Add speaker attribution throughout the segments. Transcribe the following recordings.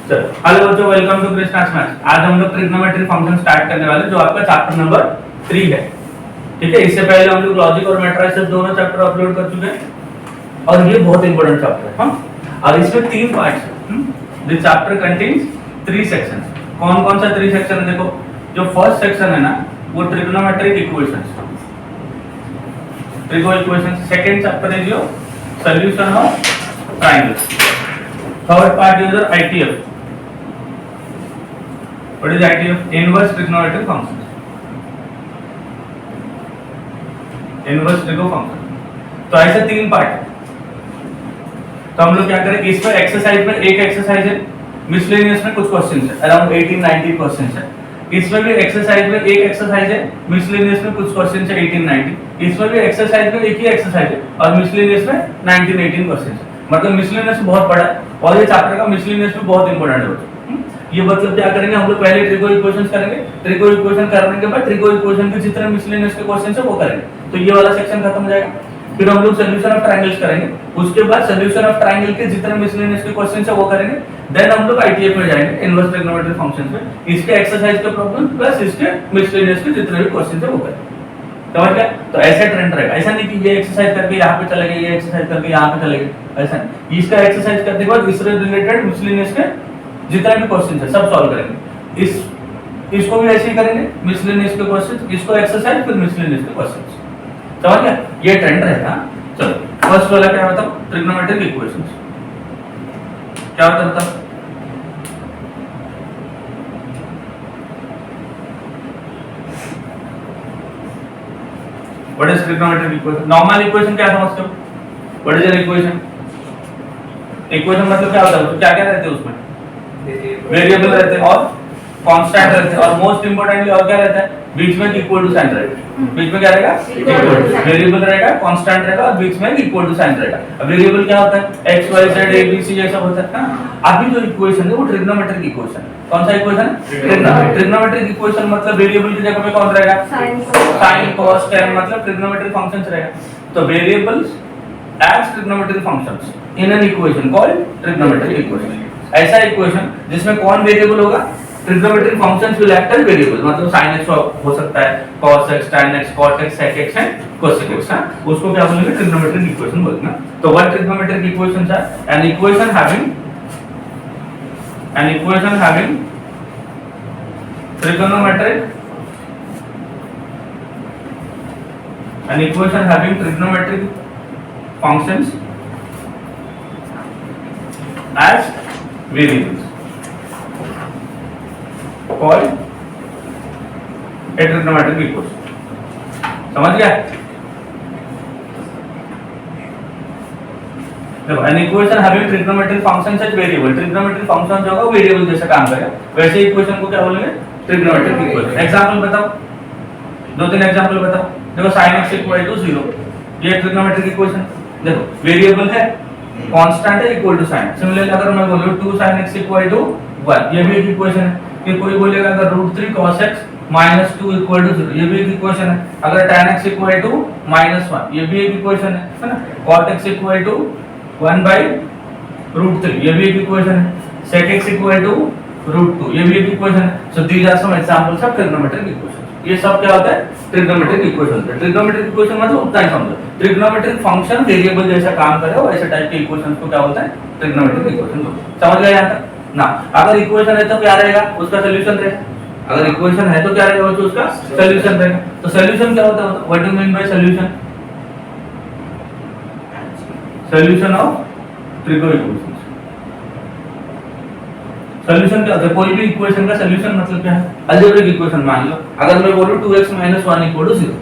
Speaker 1: चलो हेलो बच्चों, welcome to Krishna's maths. आज हम लोग ट्रिग्नोमेट्री फंक्शन स्टार्ट करने वाले जो आपका चैप्टर नंबर 3 है। ठीक है, इससे पहले हम लोग लॉजिक और मैट्रिसेस दोनों चैप्टर अपलोड कर चुके हैं और ये बहुत इंपॉर्टेंट चैप्टर है। हाँ, और इसमें 3 पार्ट्स हैं। This chapter contains 3 sections. कौन कौन सा 3 सेक्शन है? देखो, जो फर्स्ट सेक्शन है ना वो trigonometric equations, trigo equations. Second chapter is your solution of triangles. Third part is your ITF. What is ITF? Inverse trigonometric functions. Inverse trigo function. तो ऐसे 3 पार्ट है। तो हम लोग क्या करें, इसमें एक्सरसाइज में एक एक्सरसाइज है, मिसलेनियस में कुछ क्वेश्चंस है, अराउंड 18-19 क्वेश्चंस है। इसमें भी एक्सरसाइज में एक एक्सरसाइज है, मिसलेनियस में कुछ क्वेश्चंस है 18-19। इसमें भी एक्सरसाइज में एक ही एक्सरसाइज है और मिसलेनियस में 19-18 क्वेश्चंस है। मतलब मिसलेनियस बहुत बड़ा है और ये चैप्टर का मिसलेनियस भी बहुत इंपॉर्टेंट है। ये मतलब क्या करेंगे, हम लोग पहले ट्रिगो इक्वेशंस करेंगे, ट्रिगो इक्वेशन करने के बाद ट्रिगो इक्वेशन के जितने मिसलेनियस के क्वेश्चंस है वो करेंगे। तो ये वाला सेक्शन खत्म हो जाएगा। फिर हम लोग सॉल्यूशन ऑफ ट्रायंगल्स करेंगे, उसके बाद सॉल्यूशन ऑफ ट्रायंगल के जितने मिसलेनियस के क्वेश्चंस है वो करेंगे। देन हम लोग आईटीएफ में जाएंगे, इनवर्स ट्रिग्नोमेट्रिक फंक्शंस में। इसके एक्सरसाइज के प्रॉब्लम प्लस इसके मिसलेनियस के जितने भी क्वेश्चंस है वो करेंगे। समझ गए? तो ऐसा ट्रेंड रहेगा। ऐसा नहीं कि ये एक्सरसाइज करके यहाँ पे चले गए, ये एक्सरसाइज करके यहाँ पे चले गए, ऐसा नहीं। इसका एक्सरसाइज करने के बाद इससे रिलेटेड मिसलेनियस के जितना भी क्वेश्चन है सब सॉल्व करेंगे। इसको भी ऐसे ही करेंगे, मिसलेनियस के क्वेश्चन, इसको एक्सरसाइज, फिर मिसलेनियस के क्वेश्चन। समझ गया? ये ट्रेंड रहेगा। चलो, फर्स्ट वाला क्या बताओ, ट्रिग्नोमेट्रिक इक्वेशंस। क्या होता है बताओ? What is trigonometric equation? Normal equation क्या समझते हो? What is an equation? Equation मतलब क्या होता है? क्या क्या रहते हैं उसमें? वेरिएबल रहते हैं और कांस्टेंट रहते हैं और मोस्ट इंपोर्टेंटली और क्या रहता है? बीच में इक्वल टू साइन रहेगा। बीच में क्या रहेगा? Equal to. वेरिएबल रहेगा, कांस्टेंट रहेगा और बीच में इक्वल टू साइन रहेगा। अब वेरिएबल क्या होता है? x y z a b c ये सब होता है ना। अभी जो इक्वेशन है वो ट्रिग्नोमेट्रिक इक्वेशन है। कौन सा इक्वेशन? ट्रिग्नोमेट्रिक इक्वेशन मतलब वेरिएबल की जगह पे कौन रहेगा? sin cos tan, मतलब ट्रिग्नोमेट्रिक फंक्शंस रहेगा। तो variables as trigonometric functions in an equation called trigonometric equation. ऐसा इक्वेशन जिसमें कौन वेरिएबल होगा? Trigonometric functions will act as variable. मतलब sin x हो सकता है, cos x, tan x, cot x, sec x and cosec x। उसको क्या बोलेंगे? ट्रिग्नोमेट्रिक इक्वेशन बोलते हैं। तो what trigonometric equations are? An equation having trigonometric functions as variables called a trigonometric equation। समझ गया? देखो, an equation having trigonometric functions as variable, trigonometric function जो होगा वेरिएबल जैसा काम करेगा, वैसे इक्वेशन को क्या बोलेंगे? Trigonometric equation. एग्जांपल बताओ, 2-3 एग्जांपल बताओ। देखो, sin x = 0, ये ट्रिग्नोमेट्रिक इक्वेशन। देखो, वेरिएबल है, कांस्टेंट है, इक्वल टू साइन। सिमिलरली अगर मैं बोलूं 2 sin x = 1, ये भी एक इक्वेशन है। कि कोई बोलेगा अगर √3 cos x - 2 = 0, ये भी एक इक्वेशन है। अगर tan x = -1, ये भी एक इक्वेशन है ना। cot x = 1/√3, ये भी एक इक्वेशन है। sec x = √2, ये भी एक इक्वेशन है। So these are some examples of trigonometric equation. ये सब क्या होता है? ट्रिग्नोमेट्रिक इक्वेशन होता है। ट्रिग्नोमेट्रिक इक्वेशन मतलब उतना ही समझो, ट्रिग्नोमेट्रिक फंक्शन वेरिएबल जैसा काम करे हो, ऐसे टाइप के इक्वेशंस को क्या बोलते हैं? ट्रिग्नोमेट्रिक इक्वेशन बोलते हैं। समझ गए यहां तक ना? अगर इक्वेशन है तो क्या रहेगा? उसका सॉल्यूशन रहेगा। अगर इक्वेशन है तो क्या रहेगा? तो उसका सॉल्यूशन रहेगा। तो सॉल्यूशन क्या होता है? What do you mean by solution? Solution of trigo equation. Solution क्या होता है? कोई भी इक्वेशन का सॉल्यूशन मतलब क्या है? Algebraic equation. मान लो अगर मैं बोलूं 2x - 1 = 0,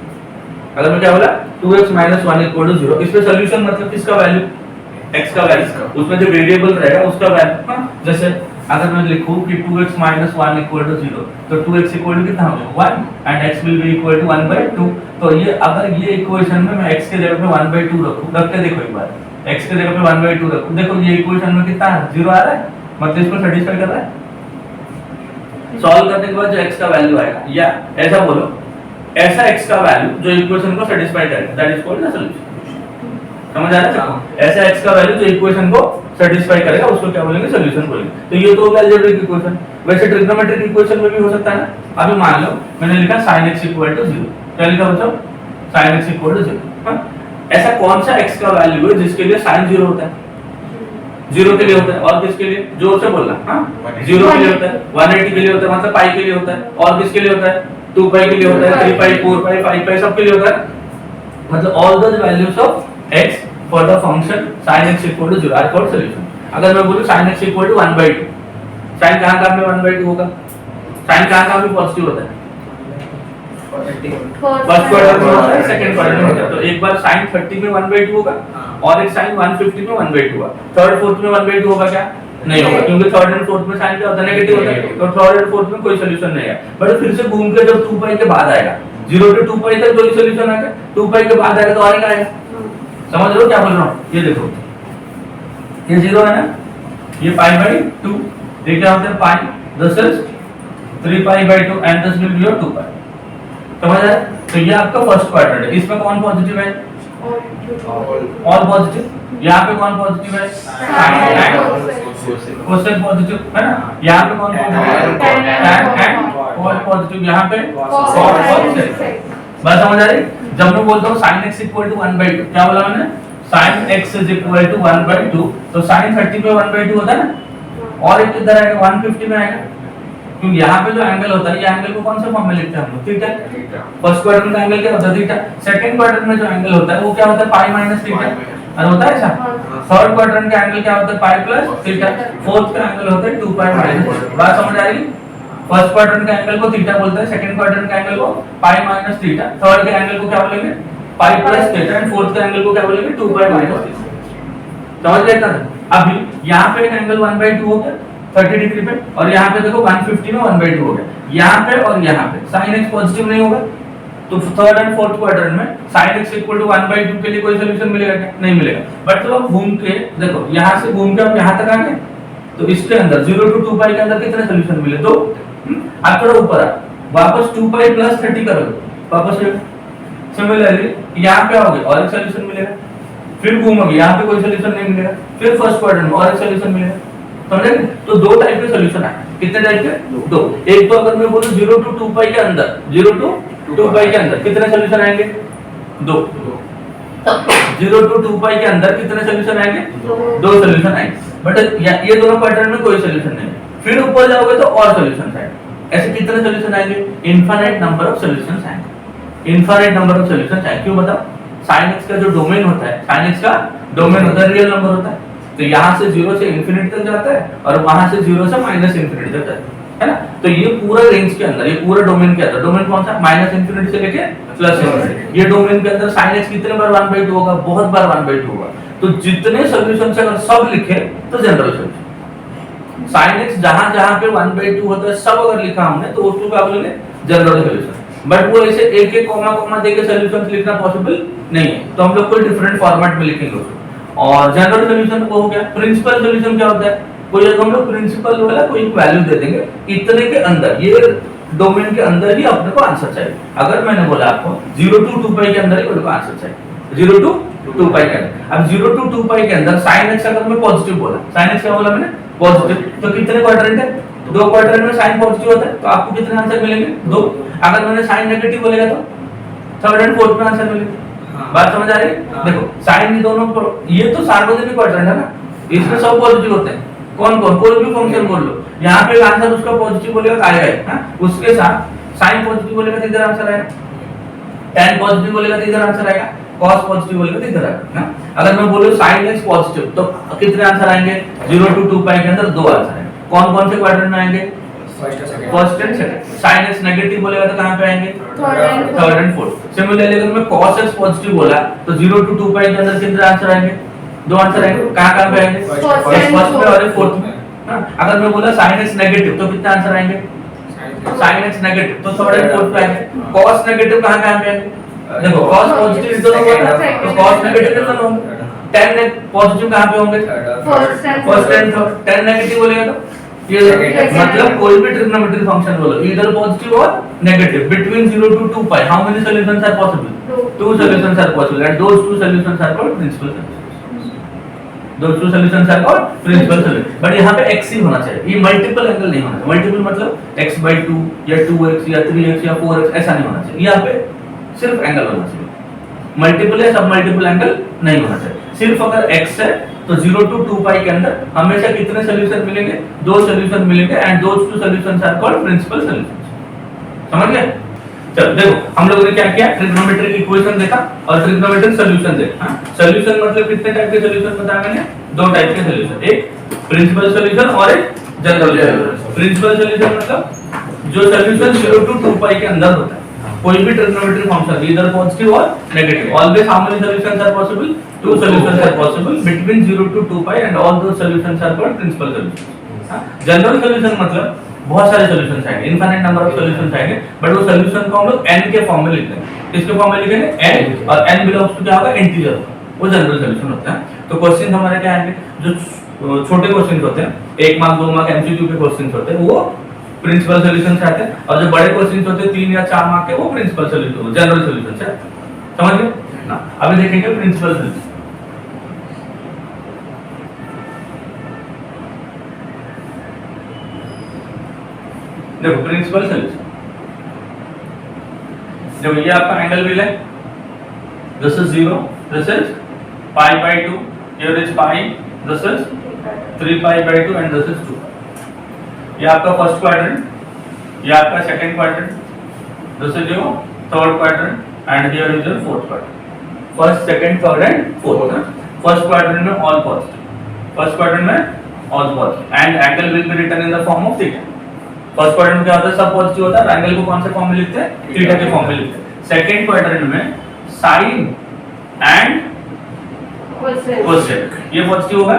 Speaker 1: अगर मैं क्या बोला 2x - 1 = 0, इसमें सॉल्यूशन मतलब किसका वैल्यू? x का वैल्यू, उसमें जो वेरिएबल रहेगा उसका वैल्यू। जैसे अगर मैं लिखूं कि 2x - 1 = 0, तो 2x = कितना हो गया? 1 and x will be equal to 1/2। तो ये अगर ये इक्वेशन में मैं x के जगह पे 1/2 रखूं, रख के देखो एक बार, x के जगह पे 1/2 रखूं, देखो ये इक्वेशन में कितना है? 0 आ रहा है, मतलब इसको सेटिस्फाई कर रहा है। सॉल्व करने के बाद जो x का वैल्यू आएगा, या ऐसा बोलो, ऐसा x का वैल्यू जो इक्वेशन को सेटिस्फाई करेगा, that is called the solution. समझ आ रहा है? ऐसा x का वैल्यू जो इक्वेशन को सेटिस्फाई करेगा उसको क्या बोलेंगे, सॉल्यूशन बोलेंगे। तो ये तो हो गया अलजेब्रिक इक्वेशन। वैसे ट्रिग्नोमेट्रिक इक्वेशन में भी हो सकता है ना। अभी मान लो मैंने लिखा sin x = 0, क्या लिखा बच्चों, sin x = 0। ऐसा कौन सा x का वैल्यू है जिसके लिए sin 0 होता है, 0 के लिए होता है, और किसके लिए, जोर से बोलना, हाँ 0 के लिए होता है, 180 के लिए होता है, मतलब पाई के लिए होता है, और किसके लिए होता है, 2 पाई के लिए होता है, 3 पाई, 4 पाई, 5 पाई, सब के लिए होता है। मतलब all the values of x for the function sin x = 0 are called solution. अगर मैं बोलूं sin x = 1/2, sin कहां में 1/2 होगा, sin कहां में पॉजिटिव होता है, फर्स्ट क्वाड्रेंट में होता है, सेकंड क्वाड्रेंट में होता है। तो एक बार sin 30 में 1/2 होगा और एक sin 150 में 1/2 होगा। थर्ड फोर्थ में 1/2 होगा क्या, नहीं होगा, क्योंकि थर्ड एंड फोर्थ में sin क्या होता है, नेगेटिव होता है। तो थर्ड एंड फोर्थ में कोई सॉल्यूशन नहीं है। बट फिर से घूम के जब 2 पाई के बाद आएगा, 0 से 2 पाई तक कोई सॉल्यूशन आएगा, 2 पाई के बाद आएगा तो और एक आएगा। समझ रहे हो क्या बोल रहा हूं, ये देखो ये 0 है ना, ये π/2, ये क्या होता है pi, this is 3π/2 and this will be your 2 pi. समझ आया। तो ये आपका फर्स्ट क्वाड्रेंट है, इसमें कौन पॉजिटिव है, ऑल पॉजिटिव। यहाँ पे कौन पॉजिटिव है, कोसेक पॉजिटिव है ना। यहाँ पे कौन पॉजिटिव है, ऑल पॉजिटिव। यहाँ पे कॉस पॉजिटिव। बात समझ आ रही। जब मैं बोलता हूँ sin x = 1/2, क्या बोला मैंने, sin x = 1/2, तो sin 30 पे 1/2 होता है ना, और एक किधर आएगा, 150 में आएगा, क्योंकि यहाँ पे जो एंगल होता है, ये एंगल को कौन से फॉर्म में लिखते हैं हम लोग, थीटा। फर्स्ट क्वाड्रेंट का एंगल क्या होता है, थीटा। सेकंड क्वाड्रेंट में जो एंगल होता है वो क्या होता है, π - थीटा, और होता है ऐसा। थर्ड क्वाड्रेंट का एंगल क्या होता है, π + थीटा। फोर्थ का एंगल होता है 2π - बात समझ आ रही। फर्स्ट क्वाड्रेंट का एंगल को थीटा बोलते हैं, सेकंड क्वाड्रेंट का एंगल को π - थीटा, थर्ड के एंगल को क्या बोलेंगे, π + थीटा, एंड फोर्थ के एंगल को क्या बोलेंगे, 2π - थीटा। समझ गए ना। अभी यहाँ पे एक एंगल 1/2 हो गया 30 डिग्री पे, और यहाँ पे देखो 150 में 1/2 हो गया। यहाँ पे और यहाँ पे sin x पॉजिटिव नहीं होगा, तो थर्ड एंड फोर्थ क्वाड्रेंट में sin x = 1/2 के लिए कोई सॉल्यूशन मिलेगा क्या, नहीं मिलेगा। बट तो अब घूम के देखो, यहाँ से घूम के अब यहाँ तक आ गए, तो इसके अंदर 0 to 2 पाई के अंदर कितने सॉल्यूशन मिले, दो। आप थोड़ा ऊपर आ, वापस 2 पाई + 30 करोगे, वापस सिमिलरली यहाँ पे आओगे और एक सॉल्यूशन मिलेगा, फिर घूमोगे, यहाँ पे कोई सॉल्यूशन नहीं मिलेगा, फिर फर्स्ट क्वाड्रेंट में और एक सॉल्यूशन मिलेगा। समझे। तो दो टाइप के सॉल्यूशन आए, कितने टाइप के, दो। एक तो अगर मैं बोलूं 0 to 2 पाई के अंदर, 0 to 2 पाई के अंदर कितने सॉल्यूशन आएंगे, दो। 0 to 2 पाई के अंदर कितने सॉल्यूशन आएंगे, दो सॉल्यूशन आएंगे। बट ये दोनों क्वाड्रेंट में कोई सॉल्यूशन नहीं है। फिर ऊपर जाओगे तो और सॉल्यूशन आएंगे। ऐसे कितने सॉल्यूशन आएंगे, इनफाइनाइट नंबर ऑफ सॉल्यूशंस आएंगे, इनफाइनाइट नंबर ऑफ सॉल्यूशंस आएंगे। क्यों बताओ, sin x का जो डोमेन होता है, sin x का डोमेन होता है रियल नंबर होता है, तो यहाँ से 0 से इंफिनिटी तक जाता है और वहां से 0 से -इंफिनिटी तक जाता है ना। तो ये पूरा रेंज के अंदर, ये पूरा डोमेन के अंदर, डोमेन कौन सा, -इंफिनिटी से लेके +इंफिनिटी, ये डोमेन के अंदर sin x कितने बार 1/2 होगा, बहुत बार 1/2 होगा। तो जितने सॉल्यूशन से अगर सब लिखे तो जनरल सॉल्यूशन। sin x जहां जहां पे 1/2 होता है सब अगर लिखा हमने तो उसको क्या बोलेंगे, जनरल सॉल्यूशन। बट वो ऐसे एक एक कॉमा देके सॉल्यूशंस लिखना पॉसिबल नहीं है, तो हम लोग कोई डिफरेंट फॉर्मेट में लिखेंगे उसको। और जनरल सॉल्यूशन वो हो गया। प्रिंसिपल सॉल्यूशन क्या होता है, कोई हम लोग प्रिंसिपल वाला कोई वैल्यू दे देंगे, इतने के अंदर, ये डोमेन के अंदर ही अपने को आंसर चाहिए। अगर मैंने बोला आपको 0 to 2 पाई के अंदर ही मेरे को आंसर चाहिए, 0 to 2 पाई के अंदर। अब 0 to 2 पाई के अंदर sin x अगर मैं पॉजिटिव बोला, sin x क्या बोला मैंने, पॉजिटिव, तो कितने क्वाड्रेंट है, दो क्वाड्रेंट में sin पॉजिटिव होता है, तो आपको कितने आंसर मिलेंगे, दो। अगर मैंने sin नेगेटिव बोलेगा तो थर्ड एंड फोर्थ में आंसर मिलेगा। बात समझ आ रही है। देखो sin दोनों, ये तो सार्वजनिक क्वाड्रेंट है ना, इसमें सब पॉजिटिव होते हैं। कौन कौन, कोई भी फंक्शन बोल लो, यहाँ पे आंसर उसका पॉजिटिव बोलेगा आएगा, उसके साथ sin पॉजिटिव बोलेगा तो इधर आंसर आएगा, tan पॉजिटिव बोलेगा तो इधर आंसर आएगा, cos पॉजिटिव बोलेगा तो इधर आएगा ना। अगर मैं बोलूं sin x पॉजिटिव तो कितने आंसर आएंगे, 0 to 2 पाई के अंदर दो आंसर आएंगे। कौन कौन से क्वाड्रेंट में आएंगे, first and second. sin x negative बोलेगा तो कहां पे आएंगे, थर्ड एंड फोर्थ। सिमिलरली अगर मैं cos x पॉजिटिव बोला तो 0 to 2 पाई के अंदर कितने आंसर आएंगे, दो आंसर आएंगे। कहां पे आएंगे, फर्स्ट में और फोर्थ में। अगर मैं बोला sin x नेगेटिव तो कितने आंसर आएंगे, sin x नेगेटिव तो थर्ड एंड फोर्थ पे आएंगे। cos नेगेटिव कहां पे आएंगे, देखो cos पॉजिटिव इस दोनों होगा तो cos नेगेटिव इस दोनों होंगे। tan पॉजिटिव कहां पे होंगे, first and third. tan negative बोलेगा तो ये मतलब कोई भी ट्रिग्नोमेट्रिक फंक्शन बोलो, इधर पॉजिटिव और negative, between 0 to 2 pi how many solutions are possible, two solutions are possible and those two solutions are called principal solutions. those two solutions are called principal solution. But यहाँ पे x ही होना चाहिए, ये multiple angle नहीं होना चाहिए। Multiple मतलब x/2 या 2x या 3x या 4x ऐसा नहीं होना चाहिए, यहाँ पे सिर्फ एंगल होना चाहिए। मल्टीपल या सब मल्टीपल एंगल नहीं होना चाहिए। सिर्फ अगर x है तो 0 to 2 पाई के अंदर हमेशा कितने सॉल्यूशन मिलेंगे? दो सॉल्यूशन मिलेंगे and those two solutions are called principal solutions. समझ गए? चलो देखो हम लोगों ने क्या किया, ट्रिग्नोमेट्रिक इक्वेशन देखा और ट्रिग्नोमेट्रिक सॉल्यूशन देखा। सॉल्यूशन मतलब कितने टाइप के सॉल्यूशन बताया मैंने? दो टाइप के सॉल्यूशन, एक प्रिंसिपल सॉल्यूशन और एक जनरल सॉल्यूशन। प्रिंसिपल सॉल्यूशन मतलब जो सॉल्यूशन 0 to 2 पाई के अंदर होता है, कोई भी ट्रिग्नोमेट्रिक फंक्शन ईदर पॉजिटिव और negative, always how many solutions are possible? Two solutions are possible between 0 to 2 pi and all those solutions are called principal solutions. General solution मतलब बहुत सारे सॉल्यूशंस आएंगे, इनफाइनाइट नंबर ऑफ सॉल्यूशंस आएंगे, but वो solution को हम लोग n के फॉर्म में लिखते हैं। किसके फॉर्म में लिखेंगे? n, और n बिलोंग्स टू क्या होगा? इंटीजर, वो जनरल सॉल्यूशन होता है। तो क्वेश्चन हमारे क्या आएंगे? जो छोटे क्वेश्चंस होते हैं, 1 मार्क 2 मार्क एमसीक्यू के क्वेश्चंस होते हैं, वो प्रिंसिपल सॉल्यूशंस आते हैं, और जो बड़े क्वेश्चंस होते हैं 3 या 4 मार्क के, वो प्रिंसिपल सॉल्यूशन जनरल सॉल्यूशंस है। समझ गए ना? अभी देखेंगे प्रिंसिपल सॉल्यूशन। देखो प्रिंसिपल सॉल्यूशन, जब ये आपका एंगल व्हील है, this is 0, this is π/2, here is π, this is 3π/2 and this is 2। ये आपका फर्स्ट क्वाड्रेंट, ये आपका second quadrant, this is your third quadrant and here is your fourth quadrant. First second third and fourth. First quadrant में all positive, first quadrant में all positive and angle will be written in the form of theta. First quadrant में क्या होता है? सब positive होता है, angle को कौन से फॉर्म में लिखते हैं? थीटा के फॉर्म में लिखते हैं। सेकंड क्वाड्रेंट में साइन एंड कोसेक, ये पॉजिटिव होगा,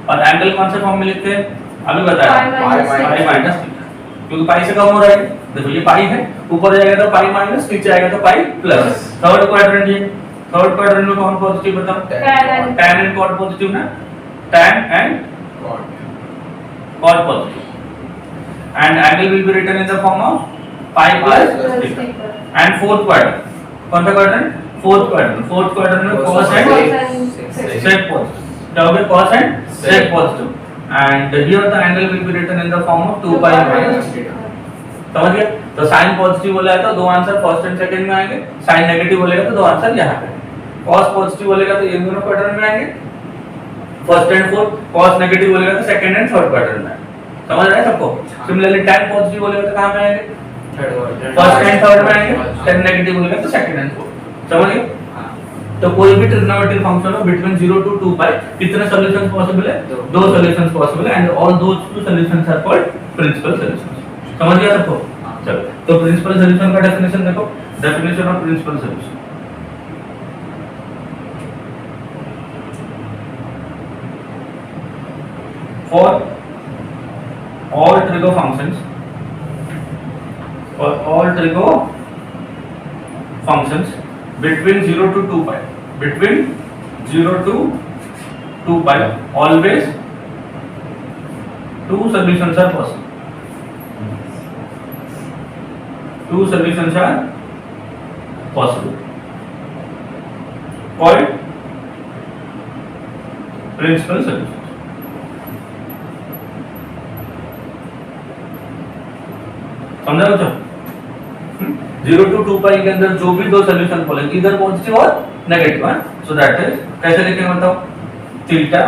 Speaker 1: और एंगल कौन से फॉर्म में लिखते हैं? अभी बताया, पाई माइनस थीटा, क्योंकि पाई से कम हो रहा है। देखो ये पाई है, ऊपर जाएगा तो पाई माइनस, नीचे आएगा तो पाई प्लस। थर्ड क्वाड्रेंट, ये थर्ड क्वाड्रेंट में कौन पॉजिटिव बताओ? tan एंड cot पॉजिटिव ना, tan and cot positive, and angle will be written in the form of pi plus theta. And fourth quadrant, कौन सा quadrant? Fourth quadrant, fourth quadrant में cos and sec positive, क्या हो गया? cos and sec positive, and here the angle will be written in the form of 2 pi minus theta। समझ गए? तो sin positive बोलेगा तो दो आंसर फर्स्ट एंड सेकंड में आएंगे, sin नेगेटिव बोलेगा तो दो आंसर यहाँ पे, cos पॉजिटिव बोलेगा तो ये दोनों क्वाड्रेंट में आएंगे, first and fourth, cos negative बोलेगा तो सेकंड एंड थर्ड क्वाड्रेंट में। समझ रहे हैं सबको? सिमिलरली tan पॉजिटिव बोलेगा तो कहां में आएंगे? फर्स्ट एंड थर्ड में आएंगे, tan नेगेटिव बोलेगा तो सेकंड एंड फोर्थ। समझ गए? तो कोई भी ट्रिग्नोमेट्रिक फंक्शन हो बिटवीन 0 to 2 पाई, कितने सॉल्यूशंस पॉसिबल है? दो सॉल्यूशंस पॉसिबल है, and all those two solutions are called principal solutions. समझ गया सबको? चलो तो प्रिंसिपल सॉल्यूशन का डेफिनेशन देखो, definition of principal solution. For all trigo functions, for all trigo functions between 0 to 2 pi, between 0 to 2 pi, always two solutions are possible, two solutions are possible, called principal solution। समझा बच्चों? 0 to 2 पाई के अंदर जो भी दो solution बोलेंगे, इधर positive और नेगेटिव है, सो दैट इज कैसे लिखेंगे बताओ? Theta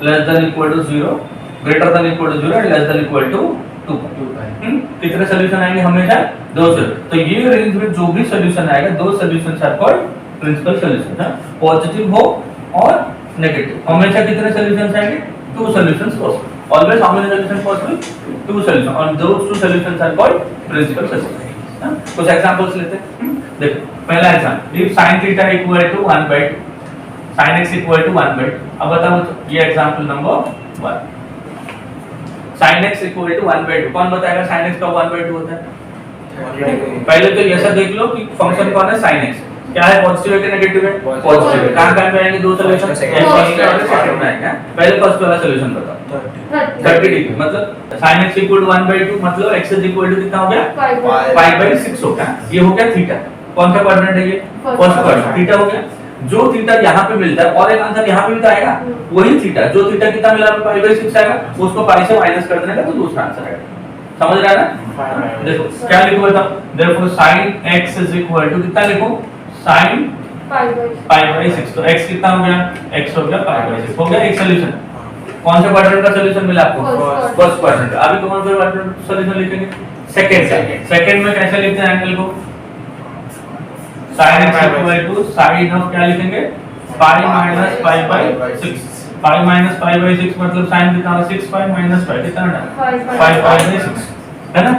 Speaker 1: less than equal to 0, greater than equal to 0 and less than equal to 2 pi. कितने सॉल्यूशन आएंगे? हमेशा दो सॉल्यूशन। तो ये रेंज में जो भी सॉल्यूशन आएगा, दो solutions are called principal solution है, पॉजिटिव हो और नेगेटिव। हमेशा कितने सॉल्यूशंस आएंगे? Two solutions possible. Always how many solutions possible? Two solutions. And those two solutions are called principal solutions। कुछ एग्जांपल्स लेते हैं। देखो पहला example, if sin theta equal to 1/2, sin x equal to 1/2। अब बताओ ये example number 1। sin x equal to 1/2, कौन बताएगा sin x का 1/2 होता है? पहले तो ऐसा देख लो कि फंक्शन कौन है? sin x क्या है? पॉजिटिव है कि नेगेटिव है? पॉजिटिव है। कहां पे आएंगे दो सॉल्यूशन? फर्स्ट और सेकंड में आएगा। पहले फर्स्ट वाला सॉल्यूशन बताओ। 30 डिग्री मतलब sin x equal to 1/2 मतलब x is equal to कितना हो गया? pi/6 हो गया। ये हो गया थीटा। कौन सा क्वाड्रेंट है ये? First quadrant. थीटा हो गया। जो थीटा यहाँ पे मिलता है और एक आंसर यहाँ पे भी तो आएगा, वही थीटा, जो थीटा कितना मिला हमें पाई बाई 6 आएगा, उसको पाई से माइनस कर देने का तो दूसरा आंसर आएगा। समझ रहा है ना? देखो क्या लिखो बताओ, therefore sin x is equal to कितना लिखो, sin पाई बाई 6। तो x कितना हो गया, x हो गया पाई बाई 6। हो गया एक सॉल्यूशन। कौन से क्वाड्रेंट का सॉल्यूशन मिला आपको, फर्स्ट क्वाड्रेंट। अभी कौन सा क्वाड्रेंट सॉल्यूशन लिखेंगे, सेकंड का। सेकंड में कैसे लिखते हैं एंगल को, sin x equal to sin of क्या लिखेंगे, pi minus pi by 6। Pi minus pi by 6 मतलब sin कितना होगा, 6 पाई माइनस पाई कितना ना 5 पाई बाई 6 है ना।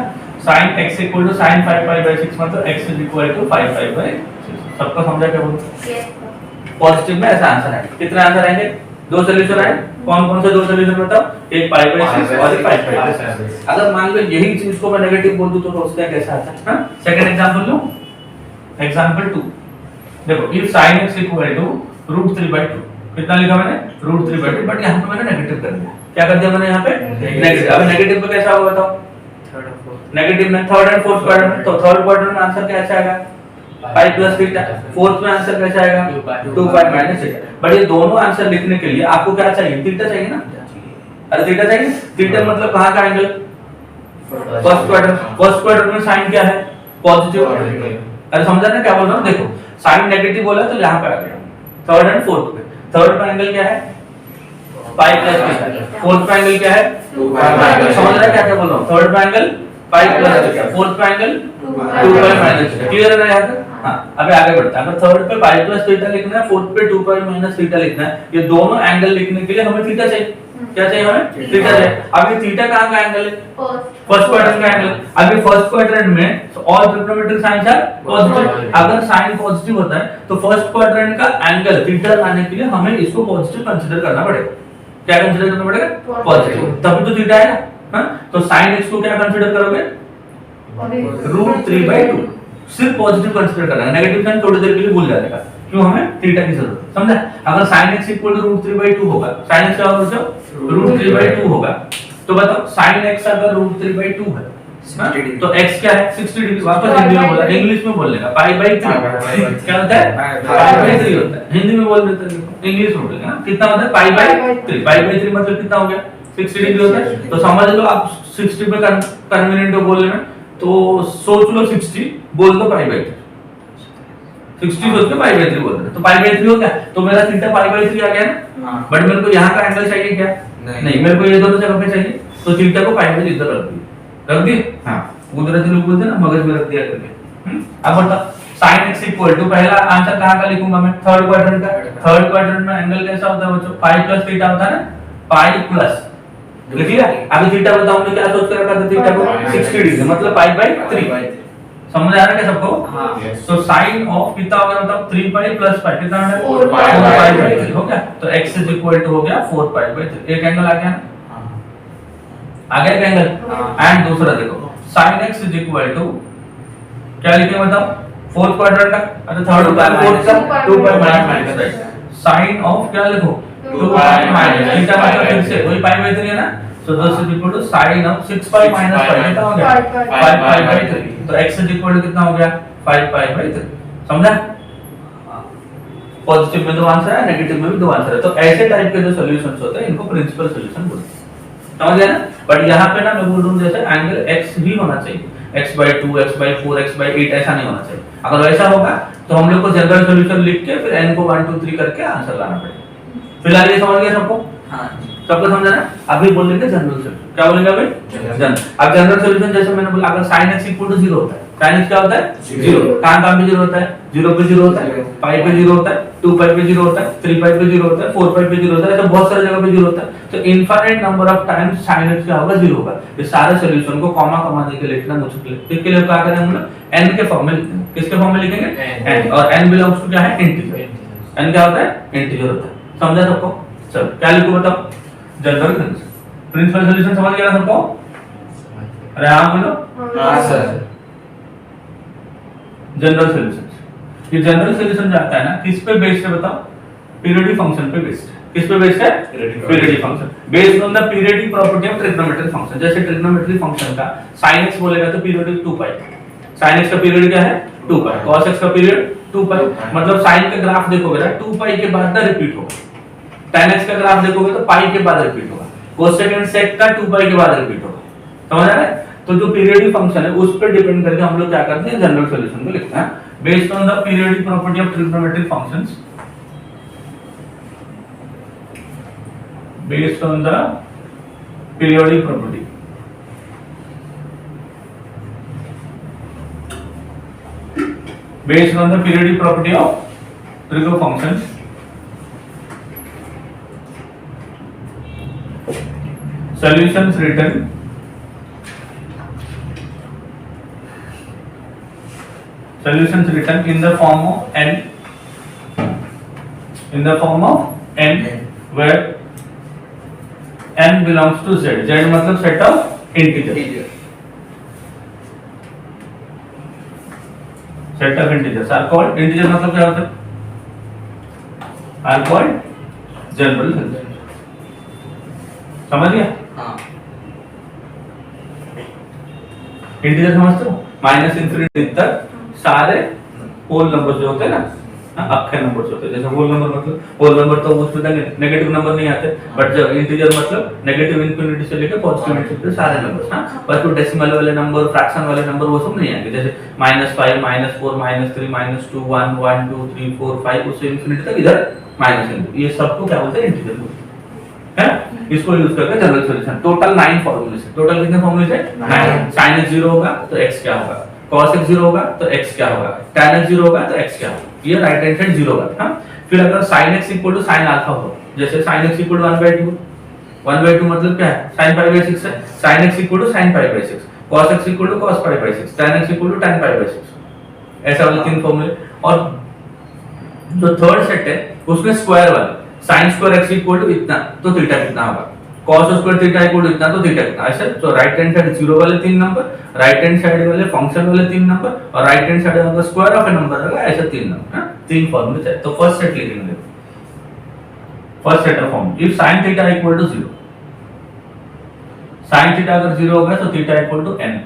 Speaker 1: sin x equal to sin 5 pi by 6 मतलब x is equal to 5 pi by 6। सबको समझा क्या बोल, पॉजिटिव में ऐसा आंसर है। कितने आंसर आएंगे, दो सॉल्यूशन आए। कौन कौन से दो सॉल्यूशन बताओ, एक पाई बाई 6 और एक 5 पाई बाई 6। अगर मान लो यही चीज को मैं नेगेटिव बोल दूं तो सोचते हैं कैसा आता है। हां सेकंड एग्जांपल लो, एग्जांपल 2 देखो, if sin x equal to √3/2 कितना लिखा मैंने, √3/2, बट यहाँ पे मैंने नेगेटिव कर दिया। क्या कर दिया मैंने यहाँ पे, नेगेटिव। अब नेगेटिव पे कैसा होगा बताओ, नेगेटिव में थर्ड एंड फोर्थ क्वाड्रेंट, तो थर्ड क्वाड्रेंट में आंसर कैसा आएगा, पाई प्लस थीटा। फोर्थ में आंसर कैसा आएगा, 2 पाई माइनस थीटा। बट ये दोनों आंसर लिखने के लिए आपको क्या चाहिए, थीटा चाहिए ना। अरे थीटा चाहिए, थीटा मतलब कहाँ का angle, first quadrant. First quadrant में साइन क्या है, पॉजिटिव। अरे समझा ना क्या बोल रहा हूँ, देखो साइन नेगेटिव बोला तो यहाँ पे आ गया थर्ड एंड फोर्थ पे। थर्ड का एंगल क्या है, पाई प्लस थीटा। फोर्थ का एंगल क्या है, 2 पाई। समझ रहा है क्या क्या बोल रहा हूँ, थर्ड का angle pi plus theta, fourth का angle 2 pi minus theta. Clear है ना यहाँ तक? हाँ अबे आगे बढ़ते हैं। अगर थर्ड पे पाई प्लस थीटा लिखना है, फोर्थ पे 2 पाई माइनस थीटा लिखना है, ये दोनों एंगल लिखने के लिए हमें थीटा चाहिए। क्या चाहिए हमें, थीटा चाहिए। अब ये थीटा कहाँ का एंगल है, फर्स्ट क्वाड्रेंट का एंगल। अभी फर्स्ट क्वाड्रेंट में all trigonometric sines are positive. अगर साइन पॉजिटिव होता है तो फर्स्ट क्वाड्रेंट का एंगल थीटा लाने के लिए हमें इसको पॉजिटिव कंसीडर करना पड़ेगा। क्या कंसीडर करना पड़ेगा, पॉजिटिव, तभी तो थीटा आएगा। हां तो sin x को क्या कंसीडर करोगे, √3/2। सिर्फ पॉजिटिव कंसीडर करना है, नेगेटिव साइन थोड़ी देर के लिए भूल जाने का, क्यों हमें थीटा की जरूरत है। समझा? अगर sin x इक्वल टू √3/2 होगा, sin x क्या होगा बच्चों, √3/2 होगा, तो बताओ sin x अगर √3/2 है तो x क्या है, 60 डिग्री। वापस हिंदी में बोला, इंग्लिश में बोलने का पाई बाई 3 क्या होता है, पाई बाई 3 होता है। हिंदी में बोल देते हैं, इंग्लिश में बोलेंगे ना, कितना होता है, पाई बाई 3। पाई बाई 3 मतलब कितना हो गया, 60 डिग्री होता है। तो समझ लो आप 60 पे कन्वीनिएंट हो बोलने में, तो सोच लो 60 बोल दो पाई बाई 3। 60 सोच के पाई बाई 3 बोल रहे तो पाई बाई 3 हो गया, तो मेरा थीटा पाई बाई 3 आ गया ना। बट मेरे को यहाँ का एंगल चाहिए क्या, नहीं मेरे को ये दोनों जगह पे चाहिए, तो थीटा को पाई बाई इधर रख दी। हाँ गुजराती लोग बोलते हैं ना, मगज में रख दिया करके। अब बताओ sin x इक्वल टू, पहला आंसर कहाँ का लिखूंगा मैं, थर्ड क्वाड्रेंट का। थर्ड क्वाड्रेंट में एंगल कैसा होता है बच्चों, पाई प्लस थीटा होता है ना, पाई प्लस लिख लिया। अभी थीटा बताऊं तो क्या सोच कर रखा था, थीटा को 60 डिग्री मतलब पाई बाई 3। समझ आ रहा है क्या सबको? तो sin ऑफ कितना होगा मतलब 3 पाई प्लस पाई कितना है, 4 पाई बाई 3 हो गया। तो x इज इक्वल टू हो गया 4 पाई बाई 3। एक एंगल आ गया ना, आ गया एक एंगल। एंड दूसरा देखो sin x is equal to क्या लिखें बताओ, फोर्थ क्वाड्रेंट का, अच्छा थर्ड का, फोर्थ का 2 पाई माइनस sin ऑफ क्या लिखो, 2 पाई माइनस थीटा मतलब फिर से वही पाई बाई 3 है ना। So this is equal to sin of 6 pi minus pi कितना हो गया, 5 पाई बाई 3। तो x इज इक्वल टू कितना हो गया, 5 पाई बाई 3। समझा? पॉजिटिव में दो आंसर है, नेगेटिव में भी दो आंसर है। तो ऐसे टाइप के जो सॉल्यूशंस होते हैं इनको प्रिंसिपल सॉल्यूशन बोलते हैं। समझ गया ना? बट यहाँ पे ना मैं बोल रहा हूँ जैसे एंगल x ही होना चाहिए, x/2 x/4 x/8 ऐसा नहीं होना चाहिए। अगर वैसा होगा तो हम लोग को जनरल सॉल्यूशन लिख के फिर n को 1 2 3 करके आंसर लाना पड़ेगा। फिलहाल ये समझ गया सबको? हाँ सबको समझा ना? अभी बोल लेंगे जनरल सॉल्यूशन। क्या बोलेंगे अभी? जनरल। अब जनरल सॉल्यूशन जैसे मैंने बोला, अगर sin x इक्वल टू 0 होता है, sin x क्या होता है, 0। कहां पे 0 होता है, 0 पे 0 होता है, पाई पे 0 होता है, 2 पाई पे 0 होता है, 3 पाई पे 0 होता है, 4 पाई पे 0 होता है, ऐसे बहुत सारी जगह पे 0 होता है। तो infinite number of times sin x क्या होगा, 0 होगा। ये सारे सॉल्यूशन को कॉमा कॉमा देके लिखना मुश्किल है। इसके लिए क्या करेंगे हम लोग, n के फॉर्म में लिखेंगे। किसके फॉर्म में लिखेंगे, n। और n बिलोंग्स टू क्या है, इंटीजर। n क्या होता है, इंटीजर होता है। समझा सबको? चलो क्या लिखूं बताओ, जनरल सॉल्यूशन। प्रिंसिपल सॉल्यूशन समझ गया सबको? अरे हाँ बोलो। हां सर। जनरल सॉल्यूशन, ये जनरल सॉल्यूशन जो आता है ना, किस पे बेस्ड है बताओ, पीरियोडिक फंक्शन पे बेस्ड है। किस पे बेस्ड है, periodic function. Based on the periodic property of trigonometric function. जैसे ट्रिग्नोमेट्रिक फंक्शन का sin x बोलेगा तो पीरियोडिक 2 पाई। sin x का पीरियड क्या है, 2 पाई। cos x का पीरियड 2 पाई, मतलब साइन का ग्राफ देखोगे ना 2 पाई के बाद ना रिपीट होगा। tan x का ग्राफ देखोगे तो पाई के बाद रिपीट होगा। कोसेक एंड सेक का 2 पाई के बाद रिपीट होगा। समझ आ रहा है? तो जो पीरियोडिक फंक्शन है उस पर डिपेंड करके हम लोग क्या करते हैं, जनरल सॉल्यूशन को लिखते हैं based on the periodic property of trigonometric functions, based on the periodic property based on the periodic property of trigo functions, solutions written in the form of n where n belongs to z, z मतलब set of integers, set of integers are called, integer मतलब क्या होता है, are called general solution। समझ गया? हाँ। Integer समझते हो? माइनस इंफिनिटी तक सारे होल नंबर जो होते हैं ना, अक्षय नंबर होते हैं। जैसे होल नंबर मतलब होल नंबर तो उसमें नेगेटिव नंबर नहीं आते, बट जब इंटीजर मतलब नेगेटिव इंफिनिटी से लेकर पॉजिटिव इंफिनिटी सारे नंबर्स, हां, बस वो डेसिमल वाले नंबर, फ्रैक्शन वाले नंबर वो सब नहीं आएंगे। जैसे -5 -4 -3 -2 1 1 2 3 4 5 उससे इंफिनिटी तक इधर माइनस है, ये सबको क्या बोलते हैं, इंटीजर बोलते हैं। इसको यूज करके जनरल सॉल्यूशन, टोटल 9 फार्मूले से, टोटल कितने फार्मूले से 9। sin x 0 होगा तो x क्या होगा, cos x 0 होगा तो x क्या होगा, tan x 0 होगा तो x क्या होगा, ये राइट हैंड साइड 0 होगा। हां, फिर अगर sin x sin अल्फा हो, जैसे sin x 1/2, 1/2 मतलब क्या है, sin π/6 है, sin x sin π/6, cos x cos π/6, tan x tan π/6, ऐसा वाले तीन फार्मूले। और जो थर्ड सेट है उसमें स्क्वायर वाला, sin स्क्वायर x इतना तो थीटा कितना होगा, cos स्क्वायर थीटा इतना तो थीटा कितना, ऐसे। तो राइट हैंड साइड 0 वाले तीन नंबर, राइट हैंड साइड वाले फंक्शन वाले तीन नंबर, और राइट हैंड साइड वाला स्क्वायर ऑफ ए नंबर होगा, ऐसे तीन नंबर, हां, तीन फार्मूले चाहिए। तो फर्स्ट सेट लिखेंगे, first set of form, if sin theta 0, sin theta अगर 0 होगा तो थीटा n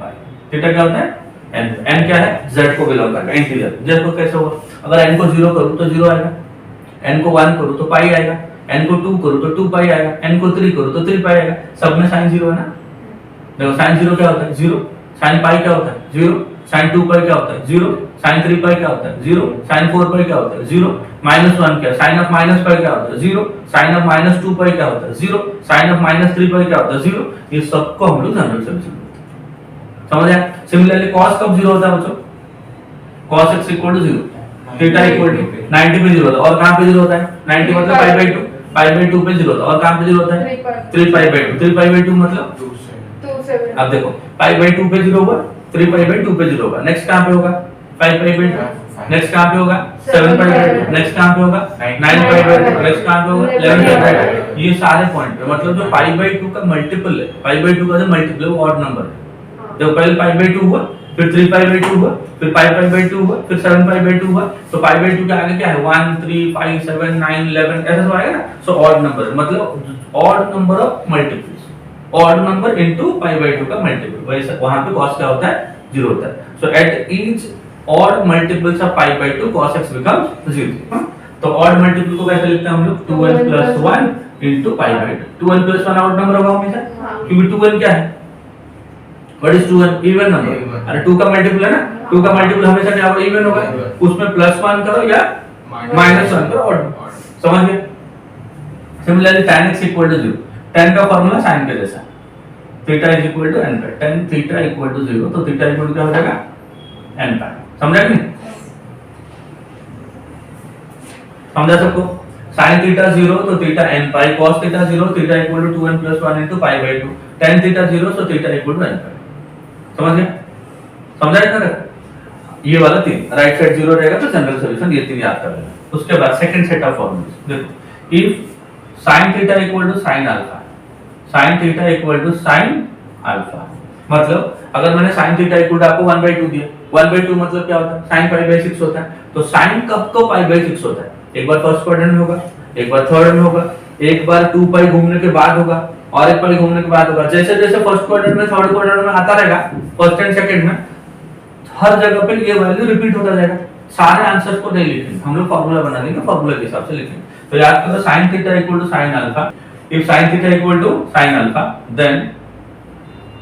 Speaker 1: पाई, थीटा क्या होता है n क्या है, z को बिलोंग करता है, इंटीजर। z को कैसे होगा, अगर n को 0 करूं तो 0 आएगा, n को 1 करूं तो पाई आएगा, n को 2 करूं तो 2 पाई आएगा, n को 3 करूं तो 3 पाई आएगा। सब में sin 0 है ना। देखो sin 0 क्या होता है 0, sin पाई क्या होता है 0, sin 2 पाई क्या होता है 0, sin 3 पाई क्या होता है 0, sin 4 पाई क्या होता है 0, -1 क्या, sin ऑफ माइनस पाई क्या होता है 0, sin ऑफ -2 पाई क्या होता है 0, sin ऑफ -3 पाई क्या होता है 0। ये सबको हम लोग जनरल सॉल्यूशन समझ आया। सिमिलरली cos कब 0 होता है बच्चों, cos x 0, थीटा 90 पे 0 होता है, और कहां पे 0 होता है 90 मतलब π/2 पे 0 होता है, और कहां पे 0 होता है 3π/2, 3π/2 मतलब 2/7। अब देखो π/2 पे 0 होगा, 3π/2 पे 0 होगा, नेक्स्ट कहां पे होगा 5π/2, नेक्स्ट कहां पे होगा 7π/2, नेक्स्ट कहां पे होगा 9π/2, नेक्स्ट कहां पे होगा 11π/2। ये सारे पॉइंट पे मतलब जो π/2 का मल्टीपल है, π/2 का जो मल्टीपल है वो ऑड नंबर है। जब पहले π/2 हुआ, फिर 3π/2 हुआ, फिर 5π/2 हुआ, फिर 7π/2 हुआ, तो π/2 के आगे क्या है 1 3 5 7 9 11 ऐसा सब आएगा ना। सो ऑड नंबर मतलब odd number of multiples, odd number into π/2 का मल्टीपल, वैसे वहां पे cos क्या होता है 0 होता है। So at each odd multiples of π/2 cos x becomes 0। तो ऑड मल्टीपल को कैसे लिखते हैं हम लोग 2n + 1 * π/2। 2n + 1 ऑड नंबर होगा हमेशा, क्योंकि 2n क्या है, what is 2n, even number. अरे 2 का मल्टीपल है ना, 2 का मल्टीपल हमेशा क्या होगा इवन होगा, उसमें +1 करो या -1 करो, ऑड। समझ गए। सिमिलरली tan x 0, tan का फार्मूला sin के जैसा, थीटा n पाई, tan थीटा 0 तो थीटा क्या हो जाएगा n पाई। समझा कि नहीं, समझा सबको। sin थीटा 0 तो थीटा n पाई, cos theta 0 theta 2n + 1 * π/2, tan theta 0 तो थीटा n पाई। समझ गए, समझा इतना। ये वाला तीन राइट साइड 0 रहेगा तो जनरल सॉल्यूशन, ये तीन याद कर लेना। उसके बाद सेकंड सेट ऑफ फॉर्मूलास देखो, if sin theta sin alpha, sin theta sin alpha, मतलब अगर मैंने sin थीटा आपको 1/2 दिया, 1/2 मतलब क्या होता है sin π/6 होता है। तो sin कब तो π/6 होता है, एक बार फर्स्ट क्वाड्रेंट में होगा, एक बार थर्ड में होगा, एक बार 2 पाई घूमने के बाद होगा, और एक पाई घूमने के बाद होगा। जैसे जैसे फर्स्ट क्वाड्रेंट में थर्ड क्वाड्रेंट में आता रहेगा, फर्स्ट एंड सेकंड में हर जगह पे ये वैल्यू रिपीट होता जाएगा। सारे आंसर्स को नहीं लिखेंगे, हम लोग फॉर्मूला बना देंगे, फॉर्मूला के हिसाब से लिखेंगे। तो याद करो sin theta equal to sin alpha, if sin theta equal to sin alpha then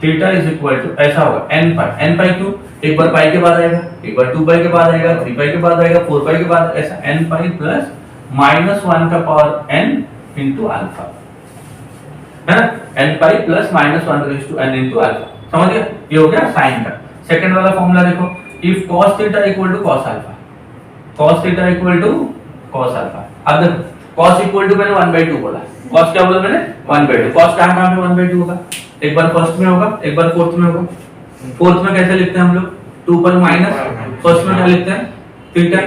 Speaker 1: theta is equal to ऐसा होगा n पाई क्यों, एक बार पाई के बाद आएगा, एक बार 2 पाई के बाद आएगा, 3 पाई के बाद आएगा, 4 पाई के बाद, ऐसा n पाई प्लस -1 का पावर n इनटू अल्फा, है ना, n pi plus -1 raise to n into alpha. समझ गए, ये हो गया sin का। सेकंड वाला फॉर्मूला देखो, if cos theta equal to cos alpha, cos theta equal to cos alpha. अब देखो cos इक्वल टू मैंने 1/2 बोला, cos क्या बोला मैंने 1/2, cos कहां पे 1/2 होगा, एक बार फर्स्ट में होगा, एक बार फोर्थ में होगा। फोर्थ में कैसे लिखते हैं हम लोग, 2 पाई माइनस, फर्स्ट में क्या लिखते हैं थीटा,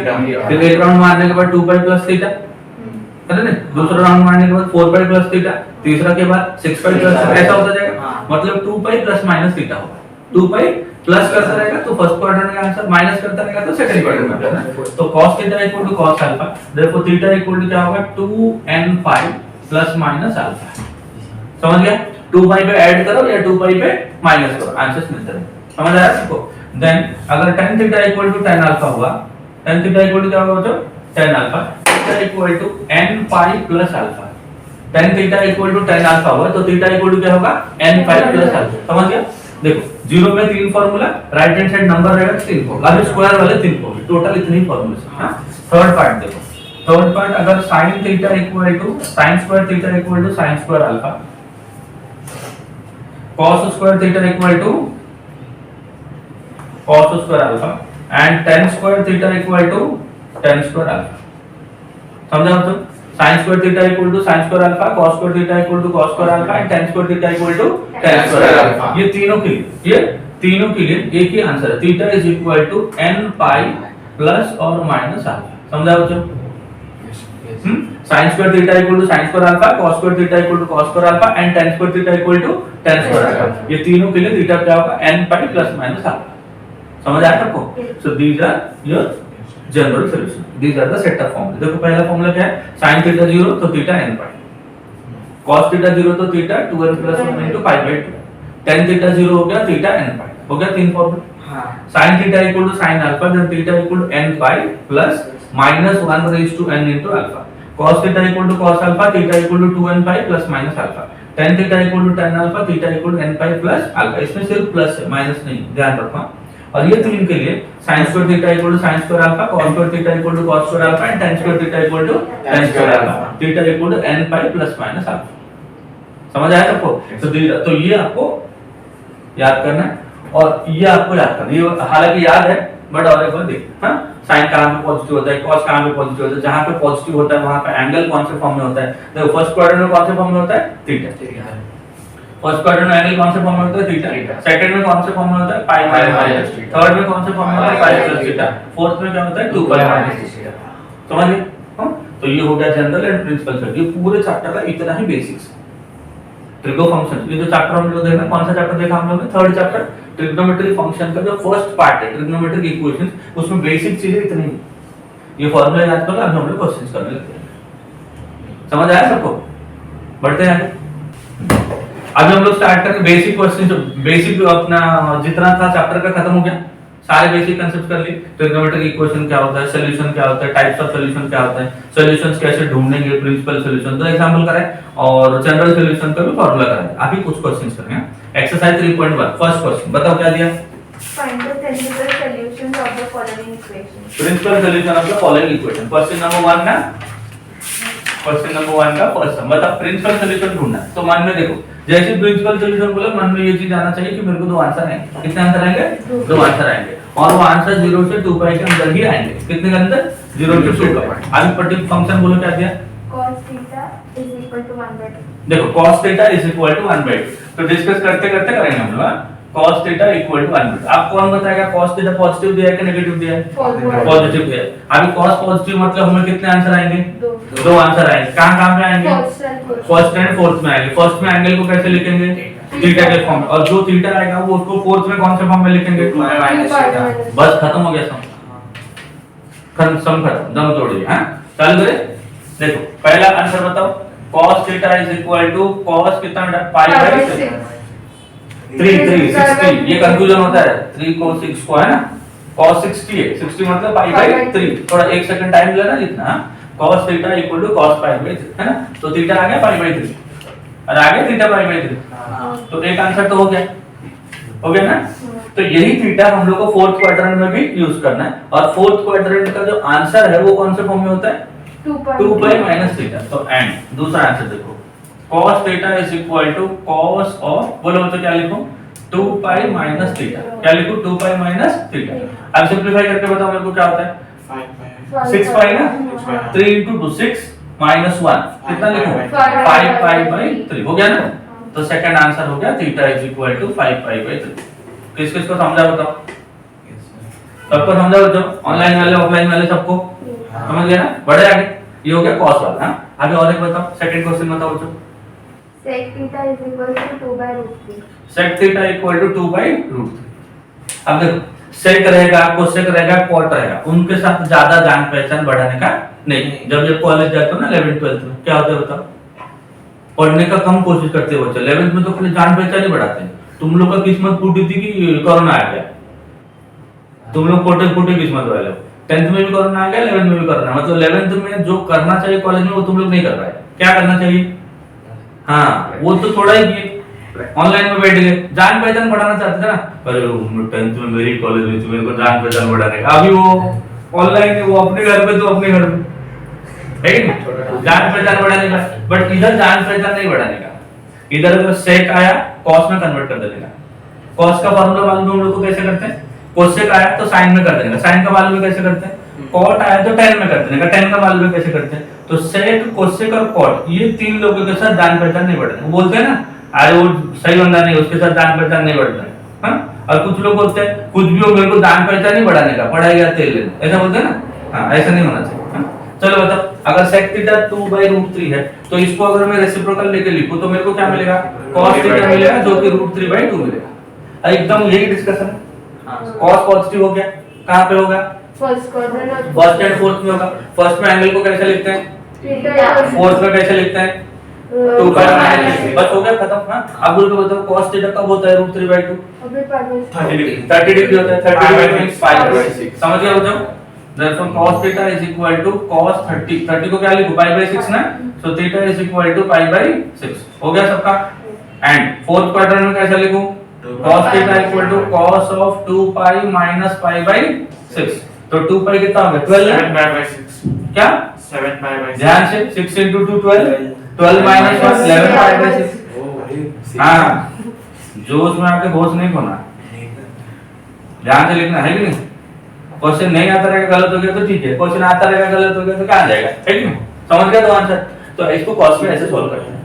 Speaker 1: फिर एक राउंड मारने के बाद 2 पाई प्लस थीटा, है ना, दूसरा राउंड मारने के बाद 4 पाई प्लस थीटा, तीसरा के बाद 6 पाई प्लस, ऐसा होता जाएगा, मतलब 2 पाई प्लस माइनस थीटा होगा। 2 पाई प्लस करता रहेगा तो फर्स्ट क्वाड्रेंट का आंसर, माइनस करता रहेगा तो सेकंड क्वाड्रेंट का आंसर। तो cos theta equal to cos alpha, therefore theta equal to क्या होगा 2n pi plus minus alpha. समझ गया, 2 पाई पे ऐड करो या 2 पाई पे माइनस करो, आंसर्स मिलते रहेंगे। समझ आया सबको। देन अगर tan theta equal to tan alpha हुआ, tan थीटा इक्वल टू क्या होगा बच्चों, tan alpha, theta equal to n pi plus alpha, tan theta equal to tan alpha हुआ तो थीटा इक्वल टू क्या होगा n पाई प्लस अल्फा। समझ गया, देखो 0 में 3 formula, right hand side number रहेगा 3 फार्मूला, अभी स्क्वायर वाले 3 फार्मूला, टोटल इतने फार्मूले। हां, थर्ड पार्ट देखो, थर्ड पार्ट अगर sin theta equal to sin square theta equal to sin square alpha, cos square theta equal to cos square alpha and tan square theta equal to tan square alpha. समझा तो, sin square theta equal to sin square alpha, cos square theta equal to cos square alpha and tan square theta equal to tan square alpha. ये तीनों के लिए एक ही answer है, theta is equal to n pi plus और minus alpha. समझा बच्चों, sin square theta equal to sin square alpha, cos square theta equal to cos square alpha and tan square theta equal to tan square alpha. ये तीनों के लिए theta क्या होगा n pi plus minus alpha. समझ आया सबको। So these are your general solution, these are the set of formula. देखो पहला फॉर्मूला क्या है, sin थीटा 0 तो थीटा n पाई, cos थीटा 0 तो theta 2n plus 1 into pi by 2, tan theta 0 हो गया थीटा n पाई, हो गया तीन फॉर्मूला। हां, sin theta equal to sin alpha then theta equal to n pi plus minus 1 raise to n into alpha, cos theta equal to cos alpha, theta equal to 2n pi plus minus alpha, tan theta equal to tan alpha, theta equal to n pi plus alpha. इसमें सिर्फ plus है, minus नहीं, ध्यान रखना। और ये तीन के लिए sin square theta equal to sin square alpha, cos square theta equal to cos square alpha and tan square theta equal to tan square alpha, theta equal to n pi plus minus alpha. समझ आया सबको। तो ये आपको याद करना है और ये आपको याद करना है, ये हालांकि याद है बट और एक बार देखिए। हां, sin कहां पे पॉजिटिव होता है, cos कहां पे पॉजिटिव होता है, जहां पे पॉजिटिव होता है वहां पे एंगल कौन से फॉर्म में होता है। देखो फर्स्ट क्वाड्रेंट में कौन से फॉर्म में होता है, थीटा। फर्स्ट क्वाड्रेंट में एंगल कौन से फॉर्म में होता है, थीटा। सेकंड में कौन से फॉर्म में होता है, पाई माइनस थीटा। थर्ड में कौन से फॉर्म में होता है, पाई प्लस थीटा। फोर्थ में क्या होता है, 2 पाई माइनस थीटा। समझ गए। हां, तो ये हो गया जनरल एंड प्रिंसिपल सेट। ये पूरे चैप्टर का इतना ही बेसिक्स है। ट्रिगो फंक्शन, ये जो चैप्टर हम लोग देखना, कौन सा चैप्टर देखा हम लोग ने, थर्ड चैप्टर, ट्रिग्नोमेट्री फंक्शन का जो फर्स्ट पार्ट है, ट्रिग्नोमेट्रिक इक्वेशंस, उसमें बेसिक चीजें इतनी ही। ये फार्मूला याद करो, अब हम लोग क्वेश्चंस करने लगते हैं। समझ आया सबको, बढ़ते हैं आगे। अभी हम लोग स्टार्ट करेंगे बेसिक क्वेश्चन, जो बेसिक अपना जितना था चैप्टर का खत्म हो गया, सारे बेसिक कांसेप्ट कर लिए। ट्रिग्नोमेट्रिक इक्वेशन क्या होता है, सॉल्यूशन क्या होता है, टाइप्स ऑफ सॉल्यूशन क्या होता है, सॉल्यूशंस कैसे ढूंढेंगे, प्रिंसिपल सॉल्यूशन तो एग्जांपल कराए और जनरल सॉल्यूशन का भी फार्मूला कराए। अभी कुछ क्वेश्चंस करेंगे। एक्सरसाइज 3.1 फर्स्ट क्वेश्चन, बताओ क्या दिया,
Speaker 2: Find the principal solutions of the following equations.
Speaker 1: Principal solution of the following equation. Question number 1 ना, क्वेश्चन नंबर 1 का फर्स्ट सम, मतलब प्रिंसिपल सॉल्यूशन ढूंढना है। तो मन में देखो, जैसे प्रिंसिपल सॉल्यूशन बोला, मन में ये चीज आना चाहिए कि मेरे को दो आंसर आएंगे। कितने आंसर आएंगे, दो आंसर आएंगे और वो आंसर 0 से 2 पाई के अंदर ही आएंगे। कितने के अंदर, 0 से 2 पाई। अभी पर्टिकुलर फंक्शन बोलो क्या दिया,
Speaker 2: Cos theta is equal to 1/2.
Speaker 1: देखो cos theta is equal to 1/2। तो डिस्कस करते करते करेंगे हम लोग। cos theta equal to 1/2। आप कौन बताएगा cos थीटा पॉजिटिव दिया है कि नेगेटिव दिया है, पॉजिटिव दिया है। अभी cos पॉजिटिव मतलब हमें कितने आंसर आएंगे, दो आंसर आएंगे। कहां पे आएंगे, फर्स्ट एंड फोर्थ में आएंगे। फर्स्ट में एंगल को कैसे लिखेंगे, थीटा के फॉर्म में, और जो थीटा आएगा वो उसको फोर्थ में कौन से फॉर्म में लिखेंगे, 2 माइनस थीटा। बस खत्म हो गया सम, खत्म, दम तोड़िए। हां, चालू करें। देखो पहला आंसर बताओ, cos theta is equal to cos कितना बेटा, पाई बाय 3 3 60। ये कंफ्यूजन होता है, 3 को 6 को, है ना, cos 60 है, 60 मतलब पाई बाई 3, थोड़ा 1 सेकंड टाइम लेना जितना, cos theta equal to cos pi by 3, है ना? तो थीटा आ गया पाई बाई 3 और आ गया थीटा पाई बाई 3, तो एक आंसर तो हो गया ना? तो यही थीटा हम लोग को फोर्थ क्वाड्रेंट में भी यूज करना है, और फोर्थ क्वाड्रेंट का जो आंसर है वो कौन से फॉर्म में होता है? 2 पाई माइनस थीटा। तो एंड दूसरा आंसर देखो, cos theta is equal to cos of, बोलो तो क्या लिखो? 2 पाई माइनस थीटा। क्या लिखो? 2 पाई माइनस थीटा। अब सिंपलीफाई करके बताओ मेरे को क्या होता है? 6 पाई ना, 3 into 2 6 minus 1 कितना लिखूं? 5 पाई बाई 3 हो गया ना? तो सेकंड आंसर हो गया theta is equal to 5 pi by 3। किस किस को समझा बताओ? सबको समझा बच्चों? ऑनलाइन वाले ऑफलाइन वाले सबको समझ गया ना? बढ़े आगे, ये हो गया cos वाला। हाँ, आगे और एक बताओ, सेकंड क्वेश्चन बताओ बच्चों।
Speaker 2: sec theta is equal to 2 by root 3.
Speaker 1: sec theta equal to 2 by root 3। अब देखो, सेक रहेगा, कोसेक रहेगा, कॉट रहेगा, उनके साथ ज्यादा जान पहचान बढ़ाने का नहीं। जब जब कॉलेज जाते हो ना 11th 12th में, क्या होता है बताओ? पढ़ने का कम कोशिश करते हो बच्चे। 11th में तो खाली जान पहचान ही बढ़ाते हैं। तुम लोग का किस्मत फूटी थी कि कोरोना आ गया, तुम लोग फूटे किस्मत वाले हो। 10th में भी कोरोना आ गया, 11th में भी कोरोना, मतलब 11th में जो करना चाहिए कॉलेज में वो तुम लोग नहीं कर पाए। क्या करना चाहिए? हाँ, वो तो थोड़ा ही किए, ऑनलाइन में बैठ गए। जान पहचान बढ़ाना चाहते थे ना, अरे 10th में मेरी कॉलेज में थी, मेरे को जान पहचान बढ़ाने का। अभी वो ऑनलाइन, वो अपने घर पे तो अपने घर में, है कि नहीं? जान पहचान बढ़ाने का। बट इधर जान पहचान नहीं बढ़ाने का, इधर अगर सेक आया कॉस में कन्वर्ट कर देने का। कॉस का फॉर्मूला मालूम हम लोग को कैसे करते हैं? कोसेक आया तो साइन में कर देने का, साइन का मालूम कैसे करते हैं? कॉट आया तो tan में कर देने का, tan का मालूम कैसे करते हैं? तो सेक, कोसेक और कॉट, ये तीन लोगों के साथ जान पहचान नहीं बढ़ाने। वो बोलते हैं ना, अरे वो सही बंदा नहीं, उसके साथ जान पहचान नहीं बढ़ता है। हाँ? और कुछ लोग बोलते हैं कुछ भी हो, मेरे को जान पहचान नहीं बढ़ाने का, पढ़ाई या तेल लेना, ऐसा बोलते हैं ना। हाँ, ऐसा नहीं होना चाहिए। हाँ? चलो बताओ, अगर sec थीटा 2 बाई रूट 3 है, तो इसको अगर मैं रेसिप्रोकल लेके लिखूं तो मेरे को क्या मिलेगा? cos थीटा मिलेगा, जो कि रूट 3 बाई 2 मिलेगा। एकदम यही डिस्कशन है। cos पॉजिटिव हो गया, कहाँ पे होगा?
Speaker 2: फर्स्ट क्वाड्रेंट और
Speaker 1: फर्स्ट एंड फोर्थ में होगा। फर्स्ट में एंगल को कैसे लिखते हैं? फोर्थ में कैसे लिखते हैं? 2 पाई माइनस 3। बस हो गया, खत्म। हाँ, अब बोल के बताओ cos थीटा कब होता है रूट 3 बाई 2?
Speaker 2: अभी
Speaker 1: 30 डिग्री होता है। 30 डिग्री मींस पाई बाई 6। समझ गए बच्चों? Therefore cos theta is equal to cos 30। 30 को क्या लिखूं? पाई बाई 6 ना, so theta is equal to pi by 6। हो गया सबका? एंड फोर्थ क्वाड्रेंट में कैसे लिखूं? cos theta equal to cos of 2 pi minus pi by 6। तो 2 पाई कितना हो गया? 12
Speaker 3: 7 पाई बाई 6।
Speaker 1: क्या?
Speaker 3: 7 पाई बाई 6।
Speaker 1: ध्यान से, 6 into 2 12, 12 माइनस 1 11 पाई बाई 6। हाँ, जोश में आके होश नहीं खोना, ध्यान से लिखना है कि नहीं? क्वेश्चन नहीं आता रहेगा, गलत हो गया तो ठीक है, क्वेश्चन आता रहेगा गलत हो गया तो कहाँ जाएगा, है कि नहीं? समझ गया तो आंसर? तो इसको कॉस में ऐसे सॉल्व करते हैं।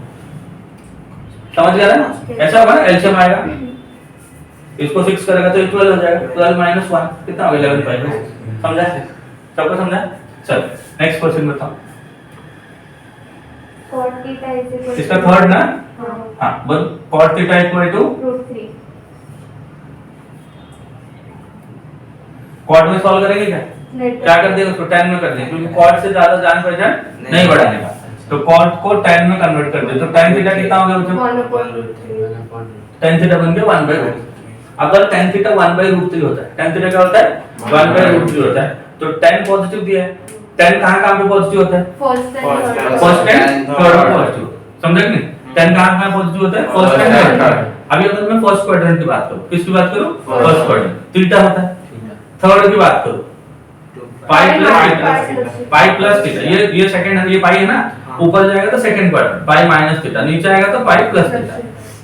Speaker 1: समझ गया ना? ऐसा होगा ना, एलसीएम आएगा, इसको 6 करेगा तो 12 हो जाएगा। 12 माइनस 1 कितना हो गया? 11 पाई बाई 6। समझा? सबको समझा? चल नेक्स्ट क्वेश्चन बताओ।
Speaker 2: cot theta is equal to
Speaker 1: इसका थर्ड ना? हाँ, बोल। cot theta equal to
Speaker 2: root 3.
Speaker 1: Quad में सॉल्व करेंगे क्या?
Speaker 2: Net
Speaker 1: क्या कर देंगे उसको? tan में कर देंगे, क्योंकि क्वाड से ज्यादा जान पहचान नहीं बढ़ाने का। तो क्वाड को tan में कन्वर्ट कर दे, तो tan थीटा कितना हो गया बच्चों?
Speaker 2: 1 upon root 3.
Speaker 1: tan थीटा बन गया 1 बाय रूट। अगर tan थीटा 1 बाय रूट 3 होता है, tan थीटा क्या होता है? 1 बाय रूट 3 होता है, तो tan पॉजिटिव दिया है। tan कहां पे पॉजिटिव होता है?
Speaker 2: First and
Speaker 3: First
Speaker 2: third.
Speaker 3: and
Speaker 1: first and third में पॉजिटिव। समझे कि नहीं? tan कहां पॉजिटिव होता है? First and third. अभी अगर मैं फर्स्ट क्वाड्रेंट की बात करूं, किसकी बात करूं? First quadrant. थीटा होता है। थर्ड की बात करूं, पाई प्लस थीटा। ये सेकंड है, ये पाई है ना, ऊपर जाएगा तो सेकंड क्वाड्रेंट, पाई माइनस थीटा, नीचे आएगा तो पाई प्लस थीटा।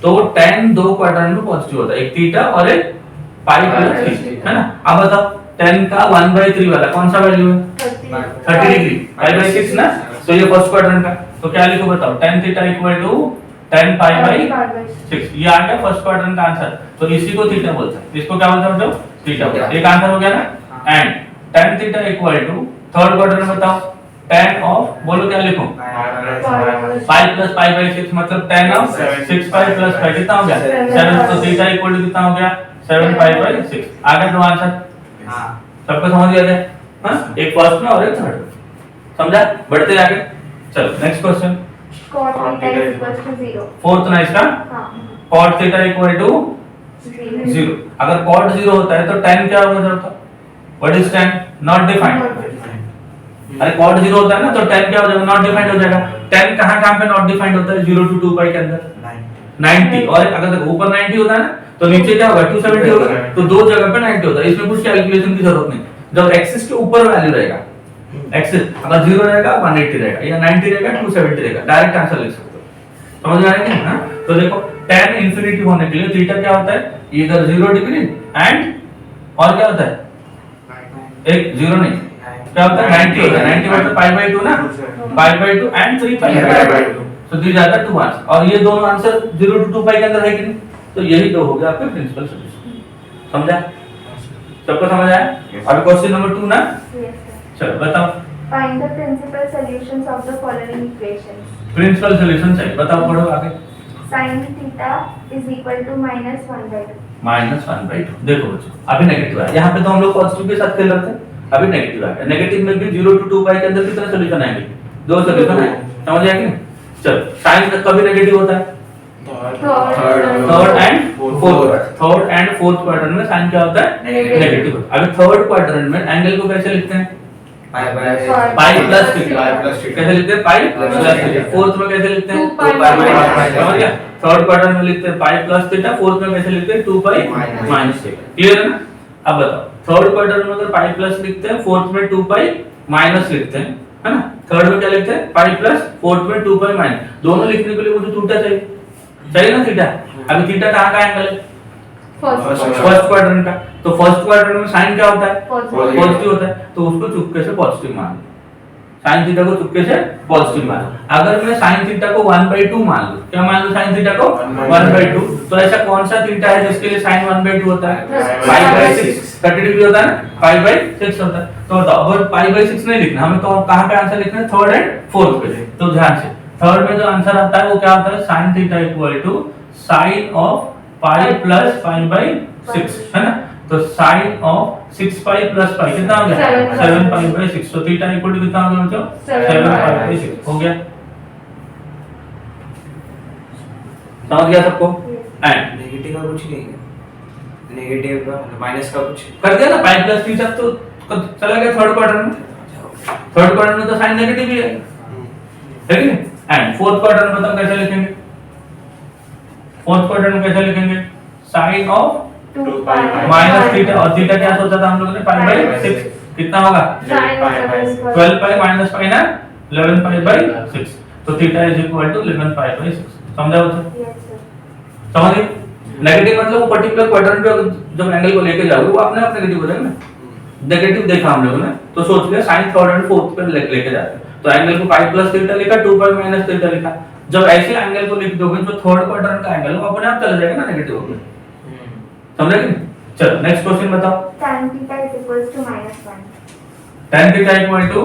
Speaker 1: तो tan दो क्वाड्रेंट में पॉजिटिव होता है, एक थीटा और एक पाई प्लस थीटा, है ना? अब बताओ tan का 1/3 वाला कौन सा वैल्यू है? 30 डिग्री, पाई बाई 6 ना, तो ये फर्स्ट क्वाड्रेंट का। तो क्या लिखो बताओ? tan theta equal to tan pi by 6। ये आ गया फर्स्ट क्वाड्रेंट का आंसर। तो इसी को थीटा बोलते हैं, इसको क्या बोलते हैं बच्चों? थीटा बोलते हैं। एक आंसर हो गया ना। And tan theta equal to third quadrant बताओ, tan ऑफ, बोलो क्या लिखूं? पाई प्लस पाई बाई 6, मतलब tan of 6 pi plus pi कितना हो गया? 7। तो थीटा इक्वल टू कितना हो गया? 7 पाई बाई 6। आ गया दो आंसर। हां, सबको समझ गया क्या? हां, एक फर्स्ट में और एक थर्ड में। समझा? बढ़ते आगे। चलो next question.
Speaker 2: Cot theta is equal to 0.
Speaker 1: Fourth ना इसका,
Speaker 2: हाँ.
Speaker 1: cot theta equal to 0। अगर cot 0 होता है तो tan क्या होगा जब? What is tan? Not defined. अरे कॉट 0 होता है ना, तो tan क्या हो जाएगा? नॉट डिफाइंड हो जाएगा। tan कहां पे नॉट डिफाइंड होता है? 0 to 2 पाई के अंदर 90। और अगर देखो ऊपर 90 होता है ना, तो नीचे क्या होगा? 270 होगा। तो दो जगह पे 90 होता है, इसमें कुछ कैलकुलेशन की जरूरत नहीं। जब एक्सिस के ऊपर वैल्यू रहेगा, एक्सिस अगर 0 रहेगा 180 रहेगा, या 90 रहेगा 270 रहेगा, डायरेक्ट आंसर लिख सकते हो। समझ में आ रहा है ना? तो देखो tan इंफिनिटी होने के लिए थीटा क्या होता है? इधर 0 डिग्री एंड और क्या होता है? एक 0 नहीं, क्या होता है? 90 होता है। 90 मतलब पाई बाय 2 ना, pi by 2 and 3 pi by 2। So these are the two answer. और ये दोनों आंसर 0 to 2 पाई के अंदर है कि नहीं? तो यही तो हो गया आपका प्रिंसिपल सॉल्यूशन। समझा? सबको समझ आया? अब क्वेश्चन नंबर 2 ना,
Speaker 2: Yes, sir.
Speaker 1: चलो बताओ।
Speaker 2: Find the principal solutions of the following equations.
Speaker 1: Principal solution चाहिए, बताओ, पढ़ो आगे।
Speaker 2: Sin theta is equal to minus 1/2.
Speaker 1: -1/2। देखो बच्चों, अभी नेगेटिव है, यहाँ पे तो हम लोग पॉजिटिव के साथ खेल रहे थे, अभी नेगेटिव है। नेगेटिव में भी 0 to 2 पाई के अंदर कितने सॉल्यूशन आएंगे? दो सॉल्यूशन है। समझ आया कि नहीं? चलो, साइन कभी नेगेटिव होता है? थर्ड एंड फोर्थ क्वाड्रेंट में साइन क्या होता है? नेगेटिव। अभी थर्ड क्वाड्रेंट में एंगल को कैसे लिखते हैं? पाई प्लस थीटा। कैसे लिखते हैं? पाई प्लस थीटा। फोर्थ में कैसे लिखते हैं?
Speaker 2: 2 pi
Speaker 1: समझ गया? थर्ड क्वाड्रेंट में लिखते हैं पाई प्लस थीटा, फोर्थ में कैसे लिखते हैं? 2 पाई माइनस थीटा। क्लियर है ना? अब बताओ, थर्ड क्वाड्रेंट में अगर पाई प्लस लिखते हैं, फोर्थ में 2 पाई माइनस लिखते हैं, है ना? थर्ड में क्या लिखते हैं? पाई प्लस, फोर्थ में 2 पाई माइनस। दोनों लिखने के लिए मुझे थीटा चाहिए, चाहिए ना थीटा? अभी थीटा कहाँ का एंगल है? फर्स्ट क्वाड्रेंट का। तो फर्स्ट क्वाड्रेंट में साइन क्या होता है? पॉजिटिव होता है, तो उसको चुपके से पॉजिटिव मान लो। साइन थीटा को चुपके से पॉजिटिव मान लो। अगर मैं साइन थीटा को 1/2 मान लूं, क्या मान लूं? साइन थीटा को 1/2, तो ऐसा कौन सा थीटा है जिसके लिए साइन 1/2 होता है? π/6। 30 डिग्री होता है ना, π/6 होता है। तो बताओ, अब π/6 नहीं लिखना हमें, तो कहां पे आंसर लिखना है? थर्ड एंड फोर्थ पे। तो ध्यान से, थर्ड में जो आंसर आता है वो क्या होता है? sin theta equal to sin of pi plus π/6, है ना? तो sin of 6 pi plus pi कितना हो गया? 7 π/6। तो थीटा इक्वल टू कितना हो गया बच्चों? 7 π/6 हो गया। समझ गया सबको? एंड
Speaker 4: नेगेटिव का कुछ नहीं है, नेगेटिव का माइनस का कुछ
Speaker 1: कर दिया ना, पाई प्लस थीटा तो चला गया थर्ड क्वाड्रेंट में। थर्ड क्वाड्रेंट में तो साइन नेगेटिव ही है कि नहीं? एंड फोर्थ क्वाड्रेंट में बताओ कैसे लिखेंगे? फोर्थ क्वाड्रेंट में कैसे लिखेंगे? साइन ऑफ
Speaker 2: 2 pi
Speaker 1: माइनस थीटा, और थीटा क्या सोचा था हम लोगों ने? π/6। कितना होगा? 12 पाई माइनस पाई ना, 11 π/6। तो थीटा इज इक्वल टू 11 π/6। समझा बच्चों?
Speaker 2: Yes, sir.
Speaker 1: समझ गए? नेगेटिव मतलब वो पर्टिकुलर क्वाड्रेंट पे जब एंगल को लेके जाओगे वो अपने आप नेगेटिव हो जाएगा ना। नेगेटिव देखा हम लोगों ने, तो सोच लिया साइन थर्ड एंड फोर्थ पे लेके जाते हैं, तो एंगल को पाई प्लस थीटा लिखा, 2 पाई माइनस थीटा लिखा। जब ऐसे एंगल को लिख दोगे जो थर्ड क्वाड्रेंट का एंगल वो अपने आप चला जाएगा ना, नेगेटिव होगा। समझे कि? चलो नेक्स्ट क्वेश्चन बताओ।
Speaker 2: Tan theta is equals to -1.
Speaker 1: tan theta equal to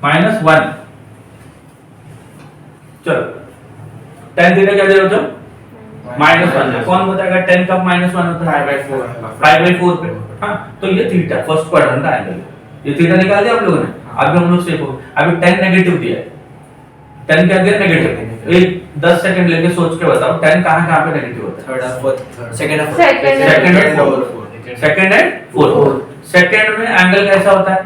Speaker 1: -1। चलो tan थीटा क्या दे रहे हो? -1 कौन बताएगा? tan कब -1 होता है? π/4 पे। हाँ, तो ये थीटा फर्स्ट क्वाड्रेंट का एंगल है। ये थीटा निकाल दिया आप लोगों ने। अभी हम लोग सेफ हो, अभी tan नेगेटिव दिया है। tan क्या दिया? नेगेटिव। एक 10 सेकंड लेके सोच के बताओ tan कहां पे नेगेटिव होता है?
Speaker 4: थर्ड और फोर्थ, सेकंड और
Speaker 2: Second
Speaker 1: second and fourth. Second and fourth. Second में एंगल कैसा होता है?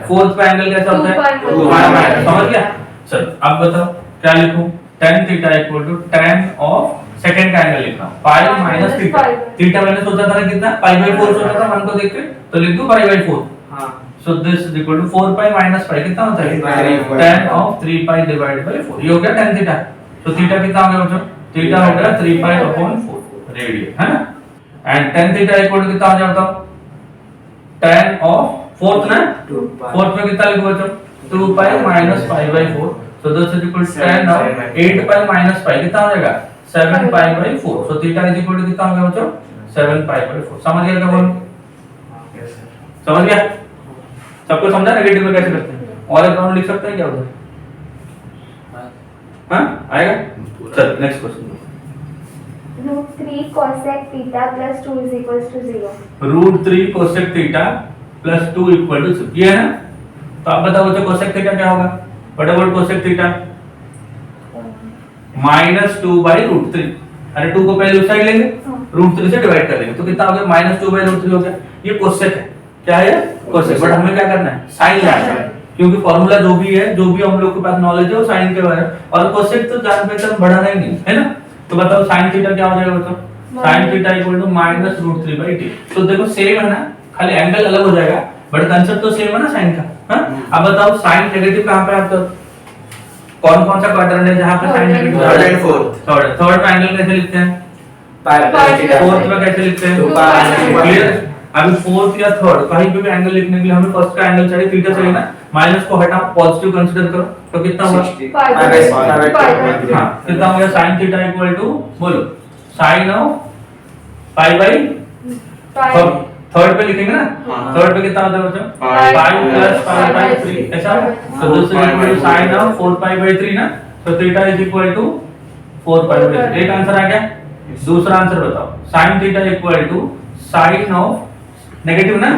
Speaker 1: फोर्थ पे एंगल कैसा होता है?
Speaker 2: 2
Speaker 1: pi। समझ गया? चलो अब बताओ क्या लिखूं? tan theta equal to tan of second का एंगल लिखना, पाई माइनस थीटा। थीटा मैंने सोचा था ना कितना? π/4 सोचा था, 1 को देख के, तो लिख दूं π/4।
Speaker 4: हां,
Speaker 1: so this is equal to 4 pi minus pi कितना होता है?
Speaker 4: 3
Speaker 1: tan of 3 pi divided by 4। ये हो गया tan थीटा। तो थीटा कितना हो गया बच्चों? थीटा हो गया 3 पाई अपॉन 4 रेडियन, है ना? And tan theta equal to कितना हो जाता है? tan ऑफ फोर्थ ना,
Speaker 4: 2
Speaker 1: फोर्थ में कितना लिखो बच्चों? 2 pi minus pi by 4। So this is equal to tan of 8 pi minus pi कितना हो जाएगा? 7 pi by 4। So theta is equal to कितना हो गया बच्चों? 7 पाई बाय 4। समझ गया क्या बोल? समझ गया? सबको समझा नेगेटिव में कैसे करते हैं? और एक राउंड लिख सकते हैं क्या उधर? हाँ आएगा? चल next question.
Speaker 2: √3 cosec theta plus 2 is equals to 0.
Speaker 1: √3 cosec theta plus 2 equal to 0। ये है ना? तो आप बताओ बच्चों cosec थीटा क्या होगा? What about cosec theta? -2 by √3। अरे 2 को पहले उस साइड लेंगे, √3 से डिवाइड कर देंगे तो कितना हो गया -2/√3 हो गया। ये कोसेक है, क्या है कोसेक, बट हमें क्या करना है साइन लाना है, क्योंकि फॉर्मूला जो भी है, जो भी हम लोग के पास नॉलेज है वो साइन के बारे में, और कोसेक तो जान पहचान बढ़ाना ही नहीं है ना। तो बताओ साइन थीटा क्या हो जाएगा, बताओ sine theta equal to -√3/t। तो देखो सेम है ना, खाली एंगल अलग हो जाएगा बट कांसेप्ट तो सेम है ना साइन का। हाँ अब बताओ साइन नेगेटिव कहां पे आता है, कौन कौन सा क्वाड्रेंट है जहां पे sine negative
Speaker 4: Third and fourth.
Speaker 1: Third में एंगल कैसे लिखते हैं,
Speaker 2: Pi.
Speaker 1: फोर्थ में कैसे लिखते हैं,
Speaker 2: 2
Speaker 1: क्लियर। अभी फोर्थ या थर्ड कहीं पे भी एंगल लिखने के लिए हमें फर्स्ट का एंगल चाहिए, थीटा चाहिए ना, माइनस को हटाओ पॉजिटिव कंसीडर करो तो कितना हुआ
Speaker 4: 60.
Speaker 2: Pi by
Speaker 4: Pi by
Speaker 2: 3.
Speaker 1: हाँ कितना हो गया sin थीटा इक्वल टू बोलो sin of pi by third पे लिखेंगे ना,
Speaker 4: हाँ।
Speaker 1: थर्ड पे कितना होता है बच्चों
Speaker 3: Pi.
Speaker 1: Pi plus pi by 3 ऐसा। तो this is equal to sin of 4 pi by 3 ना, तो theta is equal to 4 pi by 3। एक आंसर आ गया। दूसरा आंसर बताओ sin theta equal to sin of negative ना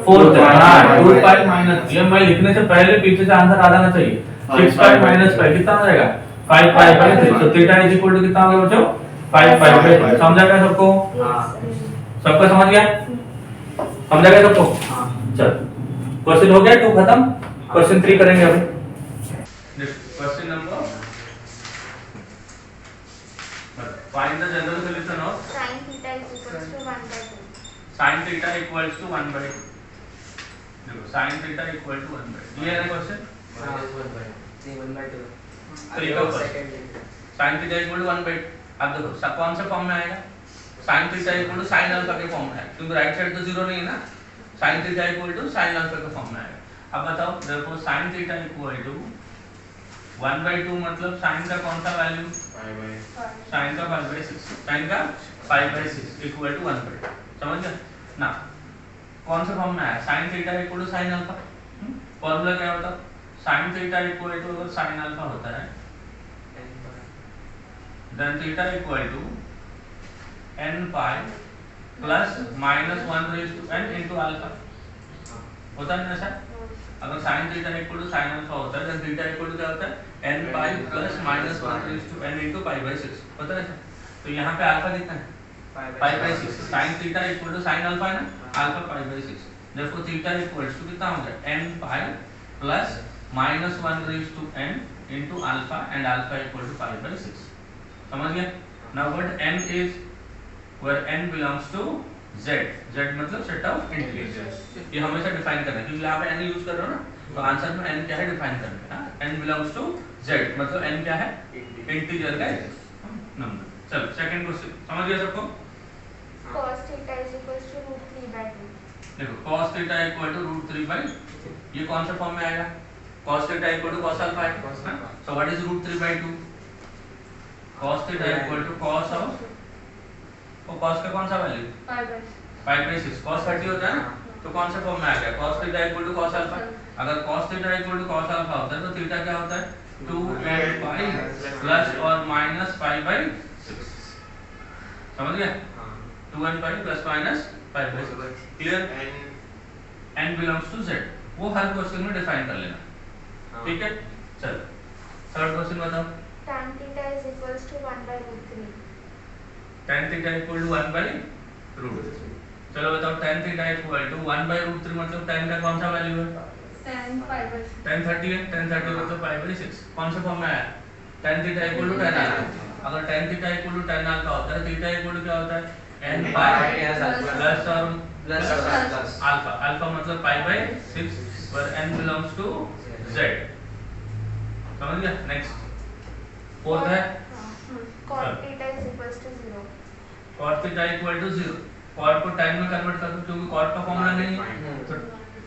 Speaker 1: 4 हां 2 पाई माइनस, ये मैं लिखने से पहले पीछे से आंसर आ जाना चाहिए 6 पाई माइनस पाई कितना हो जाएगा 5 पाई बाई 3। तो थीटा इज इक्वल टू कितना हो गया बच्चों 5 पाई बाई 3। समझा क्या सबको, सबको समझ गया, समझा गया सबको। चल क्वेश्चन हो गया 2 खत्म, क्वेश्चन 3 करेंगे अभी। Question number find the general solution of
Speaker 2: Sin theta is equals to 1/2.
Speaker 1: sin theta equals to 1/2। देखो sin theta equal to 1/2 clear है question. sin theta equal to 1/2। अब देखो सब कौन से फॉर्म में आएगा, sin theta equal to sin alpha के फॉर्म में आएगा, क्योंकि राइट साइड तो जीरो नहीं है ना, sin theta equal to sin alpha के फॉर्म में आएगा। अब बताओ देखो sin theta equal to 1/2 मतलब sin का कौन सा वैल्यू, sin का 5/6, sin का 5/6 इक्वल टू 1/2। समझ गए ना, कौन सा फॉर्म में आया sin theta equal to sin alpha. Formula क्या होता है sin थीटा इक्वल टू अगर sin अल्फा होता है then theta equal to n pi plus -1/n into alpha होता है ना ऐसा। अगर sin theta equal to sin alpha होता है देन थीटा इक्वल टू क्या होता है n pi plus -1/n into π/6 होता है ऐसा। तो यहाँ पे अल्फा कितना है π/6, sin theta equal to sin alpha है ना, alpha π/6, therefore theta equals to कितना हो गया n pi plus -1/n into alpha and alpha equal to π/6। समझ गए। Now what n is, where n belongs to z, z मतलब set of integers, ये हमेशा डिफाइन करना है क्योंकि यहाँ पे n यूज कर रहे हो ना, तो आंसर में n क्या है डिफाइन करना है। n बिलोंग्स टू z मतलब n क्या है इंटीजर का नंबर। चलो सेकंड क्वेश्चन समझ गए सबको।
Speaker 2: Cos theta is equals to √3/2.
Speaker 1: देखो cos थीटा इक्वल टू √3/, ये कौन सा फॉर्म में आएगा, cos theta equal to cos alpha है, so what is √3/2, cos theta equal to cos of, और cos का कौन सा वैल्यू π/6, cos 30 होता है ना, तो कौन सा फॉर्म में आ गया cos theta equal to cos alpha. अगर cos theta equal to cos alpha होता है तो थीटा क्या होता है 2n पाई प्लस और माइनस π/6। समझ गया 2n pi plus minus π/6 clear. n belongs to z, वो हर क्वेश्चन में डिफाइन कर लेना, ठीक है। चलो थर्ड क्वेश्चन बताओ।
Speaker 2: Tan theta is equals to 1/√3.
Speaker 1: tan theta equal to 1/√3। चलो बताओ tan थीटा इक्वल टू 1/√3 मतलब tan का कौन सा वैल्यू है,
Speaker 2: Tan 5/6.
Speaker 1: tan 30 है, tan 30 मतलब π/6 कौन सा फॉर्म में आया tan theta equal to tan alpha. अगर tan theta equal to tan alpha होता है थीटा इक्वल टू क्या होता है n पाई प्लस और अल्फा, अल्फा मतलब π/6 where n belongs to z। समझ गया। नेक्स्ट फोर्थ है
Speaker 2: Cot theta is equals to 0.
Speaker 1: cot theta equal to 0, cot को tan में कन्वर्ट कर दो क्योंकि cot का फॉर्मूला नहीं है, तो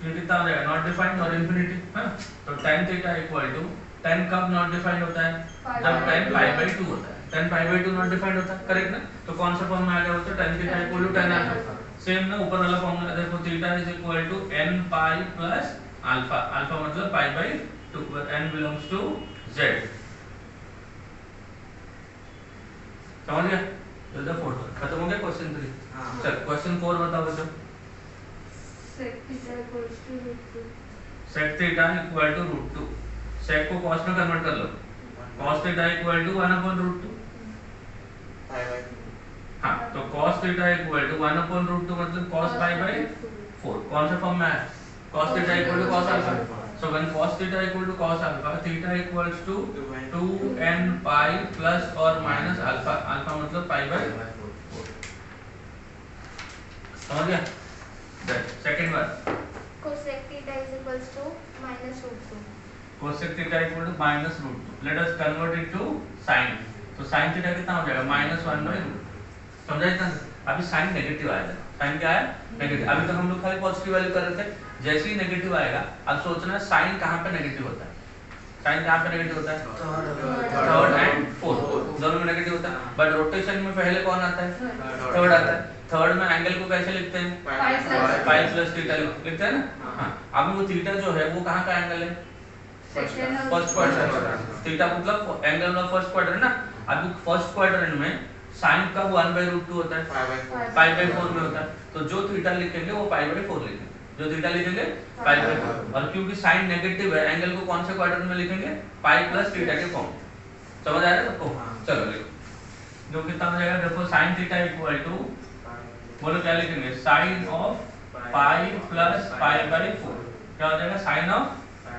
Speaker 1: ये कितना हो जाएगा नॉट डिफाइंड और इंफिनिटी। हां तो tan theta equal to, tan कब नॉट डिफाइंड होता है जब tan π/2 होता है, tan π/2 नॉट डिफाइंड होता है, करेक्ट ना। तो कौन सा फॉर्म में आ गया तो tan theta equal to tan alpha, same ना ऊपर वाला फॉर्मूला देखो theta is equal to n pi plus alpha, alpha मतलब π/2 where n belongs to z। समझ गया। तो द फोर्थ खत्म हो गया क्वेश्चन 3। चल क्वेश्चन 4 बताओ बच्चों।
Speaker 2: Sec theta equals to √2.
Speaker 1: sec theta equal to √2, sec को cos में कन्वर्ट कर लो, cos थीटा इक्वल टू 1/√2। हाँ तो cos थीटा इक्वल टू 1/√2 मतलब cos पाई बाई 4। कौन सा फॉर्म में आया? cos theta equal to cos alpha. So when cos theta equal to cos alpha, theta equals to 2n pi plus और minus alpha. Alpha मतलब pi by 4। समझ गया? Second one,
Speaker 2: cosec theta is equals to minus root 2.
Speaker 1: cosec theta equal to -√2। Let us convert it to sin। तो sin थीटा कितना हो जाएगा? -1/√2। समझा इतना? अभी साइन नेगेटिव आएगा। साइन क्या है? नेगेटिव। अभी तक हम लोग खाली पॉजिटिव वैल्यू कर रहे थे। जैसे ही नेगेटिव आएगा, अब सोचना साइन कहाँ पे नेगेटिव होता है? साइन कहाँ पे नेगेटिव होता है? थर्ड एंड फोर्थ दोनों में नेगेटिव होता है। बट रोटेशन में पहले कौन आता है? थर्ड आता है। थर्ड में एंगल को कैसे लिखते हैं? पाई प्लस थीटा लिखते हैं ना। हाँ, अब वो थीटा जो है वो कहाँ का एंगल है? First quadrant. थीटा मतलब एंगल ऑफ फर्स्ट क्वाड्रेंट ना। अभी फर्स्ट क्वाड्रेंट में साइन का 1/√2 होता है, पाई बाई 4 में होता है। तो जो थीटा लिखेंगे वो पाई बाई 4 लिखेंगे, जो थीटा लिखेंगे पाई बाई 4। और क्योंकि साइन नेगेटिव है, एंगल को कौन से क्वाड्रेंट में लिखेंगे? पाई प्लस थीटा के फॉर्म। समझ आ रहा है सबको? चलो लिखो। जो कितना हो जाएगा? देखो साइन थीटा इक्वल टू, बोलो क्या लिखेंगे? Sine of pi plus pi by 4। क्या हो जाएगा? Sine of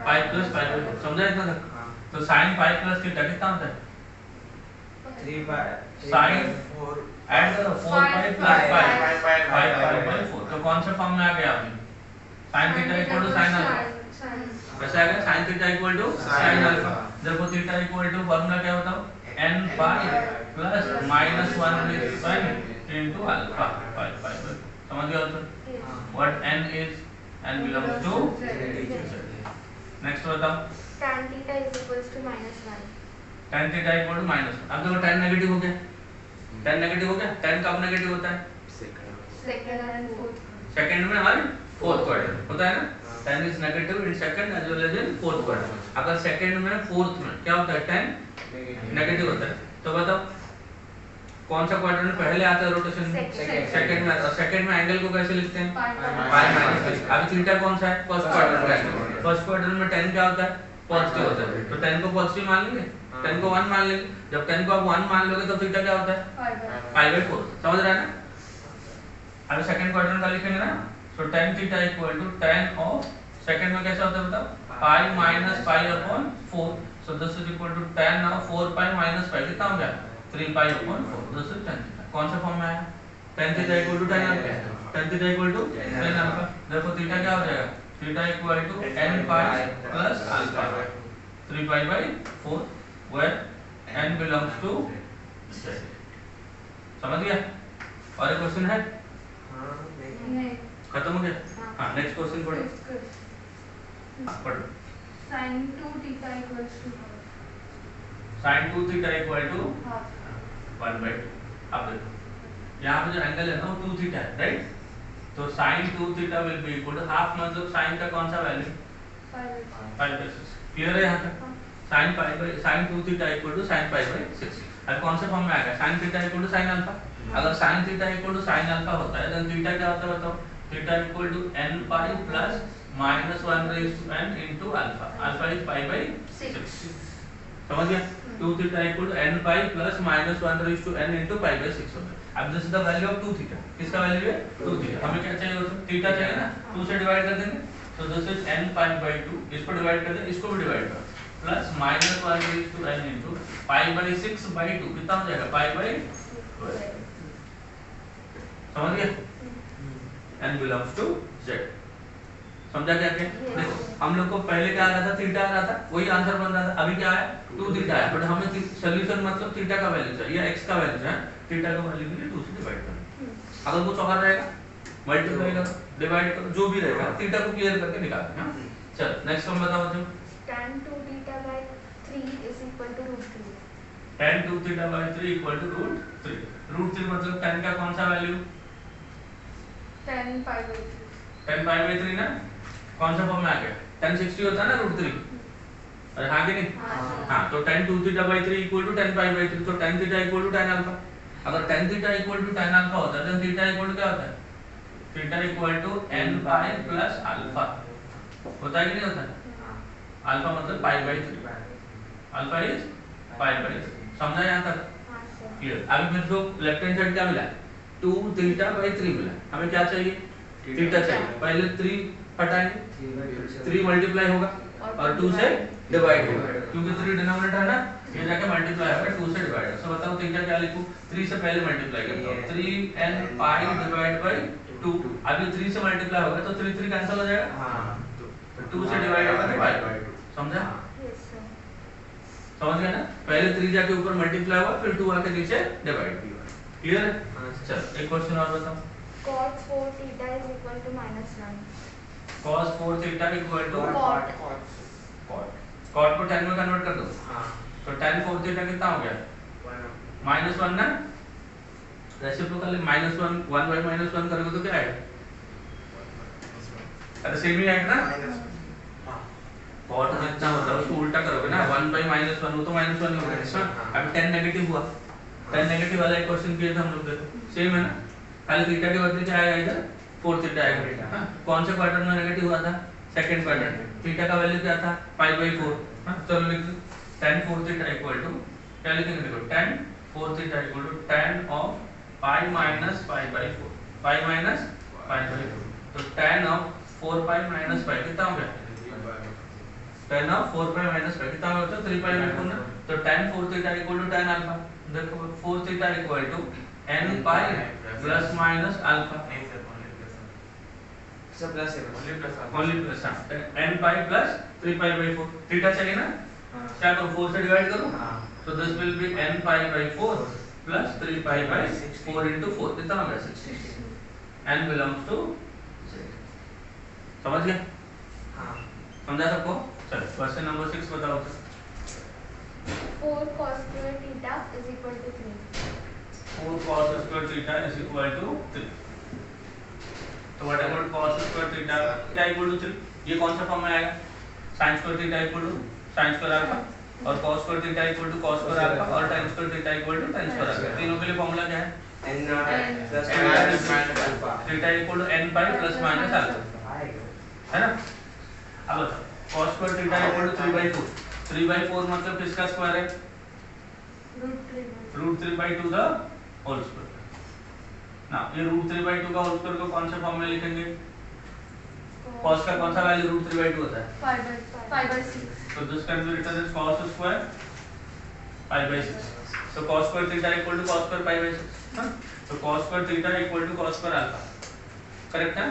Speaker 1: pi plus pi by 4। समझा इतना तक? तो साइन पाई प्लस थीटा कितना होता है?
Speaker 4: 3 by
Speaker 1: Sin एड 4 pi plus pi pi by 4। तो कौन सा फॉर्म में आ गया अभी? sin theta equal to sin alpha. कैसे आ गया? sin theta equal to sin alpha. देखो थीटा इक्वल टू फॉर्मूला क्या बताओ? n pi plus -1/n into alpha pi pi by. समझ गए also? What n is? n belongs to next बताओ।
Speaker 2: tan theta is equals to -1.
Speaker 1: tan theta equal to -1। अब देखो tan negative हो गया। tan negative हो गया। tan कब नेगेटिव होता है?
Speaker 2: Second and fourth.
Speaker 1: सेकंड में हर फोर्थ क्वाड्रेंट होता है ना। tan is negative in second as well as in fourth quadrant. अगर सेकंड में फोर्थ में क्या होता है? tan नेगेटिव होता है। तो बताओ कौन सा क्वाड्रेंट पहले आता है रोटेशन में? सेकंड में आता है। सेकंड में एंगल को कैसे लिखते हैं? Pi minus. अब थीटा कौन सा है? First quadrant. फर्स्ट क्वाड्रेंट में tan क्या होता है? पॉजिटिव होता है। तो tan को पॉजिटिव मान लेंगे, tan को 1 मान लेंगे। जब tan को आप 1 मान लोगे तो थीटा क्या होता है? पाई बाई 4। समझ रहा है ना? अब सेकंड क्वाड्रेंट का लिखेंगे ना। सो tan theta equal to tan of, second में कैसा होता है बताओ? Pi minus pi upon 4। So this is equal to tan of 4 pi minus pi. कितना हो गया? 3 pi upon 4। This is tan theta. कौन सा फॉर्म में आया? tan theta equal to tan alpha. tan theta equal to tan alpha. देखो theta क्या हो जाएगा? Theta equal to n pi plus alpha 3 pi by 4 where n belongs to z। समझ गया? और एक क्वेश्चन है? खत्म हो गया? हाँ, नेक्स्ट क्वेश्चन पढ़ो। पढ़ो।
Speaker 5: sin 2 theta equals to
Speaker 1: sin 2 theta equal to
Speaker 5: half.
Speaker 1: 1/2। अब देखो यहाँ पे जो एंगल है ना वो 2 थीटा है, राइट? तो sin 2 theta will be equal to half, मतलब sin का कौन सा वैल्यू? 5/6। क्लियर है यहाँ तक? sin 2 theta equal to sin pi by 6। अब कौन से फॉर्म में आएगा? sin theta equal to sin alpha. अगर sin theta equal to sin alpha होता है देन थीटा क्या होता है बताओ? Theta equal to n pi plus -1/n into alpha. Alpha is pi by 6। समझ गया? 2 theta equal to n pi plus -1/n into pi by 6 होता है। अब this is the value of 2 theta. किसका वैल्यू है? 2 थीटा। हमें क्या चाहिए होता है? थीटा चाहिए ना। 2 से डिवाइड कर देंगे। तो this is n pi by 2। इसको डिवाइड कर दें, इसको भी डिवाइड करो। Plus -1/n into pi by 6/2। कितना हो जाएगा? Pi by 12। समझ गया? n belongs to z। समझा क्या? क्या देखो हम लोग को पहले क्या आ रहा था? थीटा आ रहा था, वही आंसर बन रहा था। अभी क्या है? 2 थीटा है। बट हमें सॉल्यूशन मतलब थीटा का वैल्यू चाहिए या x का वैल्यू चाहिए। थीटा का वैल्यू के लिए 2 से डिवाइड करना। अगर कुछ और रहेगा मल्टीप्लाई करो, डिवाइड करो, जो भी रहेगा थीटा को क्लियर करके निकालना है। चलो नेक्स्ट हम बताओ बच्चों।
Speaker 2: tan 2 theta by 3 is equal to root 3.
Speaker 1: tan 2 theta by 3 equal to √3। √3 मतलब tan का कौन सा value?
Speaker 5: 10 pi by 3.
Speaker 1: tan pi by 3 ना। कौन सा फॉर्म में आ गया? tan 60 होता है ना √3। अरे हाँ कि नहीं? हाँ, तो tan 2 theta by 3 equal to tan pi by 3। तो tan theta equal to tan alpha. अगर tan theta equal to tan alpha होता है तो थीटा इक्वल टू क्या होता है? Theta equal to n pi plus alpha. होता है कि नहीं होता? अल्फा मतलब pi by 3। Alpha is pi by 3। समझा यहाँ तक?
Speaker 2: हाँ सर.
Speaker 1: क्लियर? अभी फिर तो लेफ्ट हैंड साइड क्या मिला? 2 थीटा बाई 3 मिला। हमें क्या चाहिए? थीटा चाहिए। पहले 3 हटाएंगे, 3 मल्टीप्लाई होगा और 2 से डिवाइड होगा, क्योंकि 3 डिनोमिनेटर है ना, ये जाके मल्टीप्लाई होगा 2 से डिवाइड। सो बताओ थीटा क्या लिखूं? 3 से पहले मल्टीप्लाई करता हूं, 3n पाई डिवाइड बाय 2। अभी 3 से मल्टीप्लाई होगा तो 3 3 कैंसिल हो जाएगा,
Speaker 4: हाँ,
Speaker 1: तो 2 से डिवाइड होगा तो बाय 2। समझा?
Speaker 2: Yes, sir.
Speaker 1: समझ गए ना? पहले 3 जाके ऊपर मल्टीप्लाई हुआ, फिर 2 आके नीचे डिवाइड हुआ। क्लियर है? चल एक क्वेश्चन और बताओ।
Speaker 2: Cos 4 theta is equal to -1.
Speaker 1: cos 4 theta equal to
Speaker 2: Cot.
Speaker 1: cot को tan में कन्वर्ट कर दो,
Speaker 4: हाँ,
Speaker 1: तो tan 4 थीटा कितना हो गया? -1 ना, रेसिप्रोकल -1 1 बाय -1 करोगे तो क्या आएगा? अरे सेम ही आएगा ना। cot जितना होता है उसको उल्टा करोगे ना, 1 बाय -1 वो तो -1 ही होगा इसमें। अब tan नेगेटिव हुआ, tan नेगेटिव वाला एक क्वेश्चन किया था हम लोग, देखो सेम है ना, खाली थीटा के बदले क्या आएगा इधर? 4 थीटा आएगा। हाँ, कौन से क्वाड्रेंट में नेगेटिव हुआ था? Second quadrant. थीटा का वैल्यू क्या था? π/4। हाँ, चलो लिख दो, tan 4 थीटा इक्वल टू क्या लिखेंगे? देखो tan 4 theta equal to tan of π minus π/4, π minus π/4। तो tan ऑफ 4π माइनस π कितना हो गया? tan ऑफ 4π माइनस π कितना होता है? 3π/4 ना। तो tan 4 theta equal to tan alpha. देखो 4 theta equal to n pi plus minus alpha,
Speaker 4: सब प्लस है,
Speaker 1: only plus. n pi plus 3π/4 theta चाहिए ना, क्या करो 4 से डिवाइड करो, तो this will be n pi plus 3π/4 into 4 कितना हो गया? 60। n belongs to 0। समझ गए?
Speaker 4: हाँ,
Speaker 1: समझा सबको? चलो क्वेश्चन नंबर 6 बताओ।
Speaker 2: 4 cos square theta is equal to 3.
Speaker 1: 4 cos square theta is equal to 3। तो what about cos square theta equal to 3? ये कौन सा फॉर्म में आएगा? sin square theta equal to sin square alpha, और cos square theta equal to cos square alpha, और tan square theta equal to tan square alpha. तीनों के लिए फॉर्मूला क्या है?
Speaker 4: n plus
Speaker 1: n
Speaker 4: minus alpha
Speaker 1: theta equal to n pi plus minus alpha, है ना? अब बताओ cos square theta इक्वल टू 3/4। 3/4 मतलब किसका स्क्वायर है? √3/2 द होल स्क्वायर। ना ये √3/2 का होल स्क्वायर को कौन से फॉर्म में लिखेंगे? cos का कौन सा वैल्यू √3/2 होता है?
Speaker 5: 5/6.
Speaker 1: तो this can be written as cos square π/6। तो cos square theta equal to cos square π/6, हां? तो cos square theta equal to cos square alpha, correct है?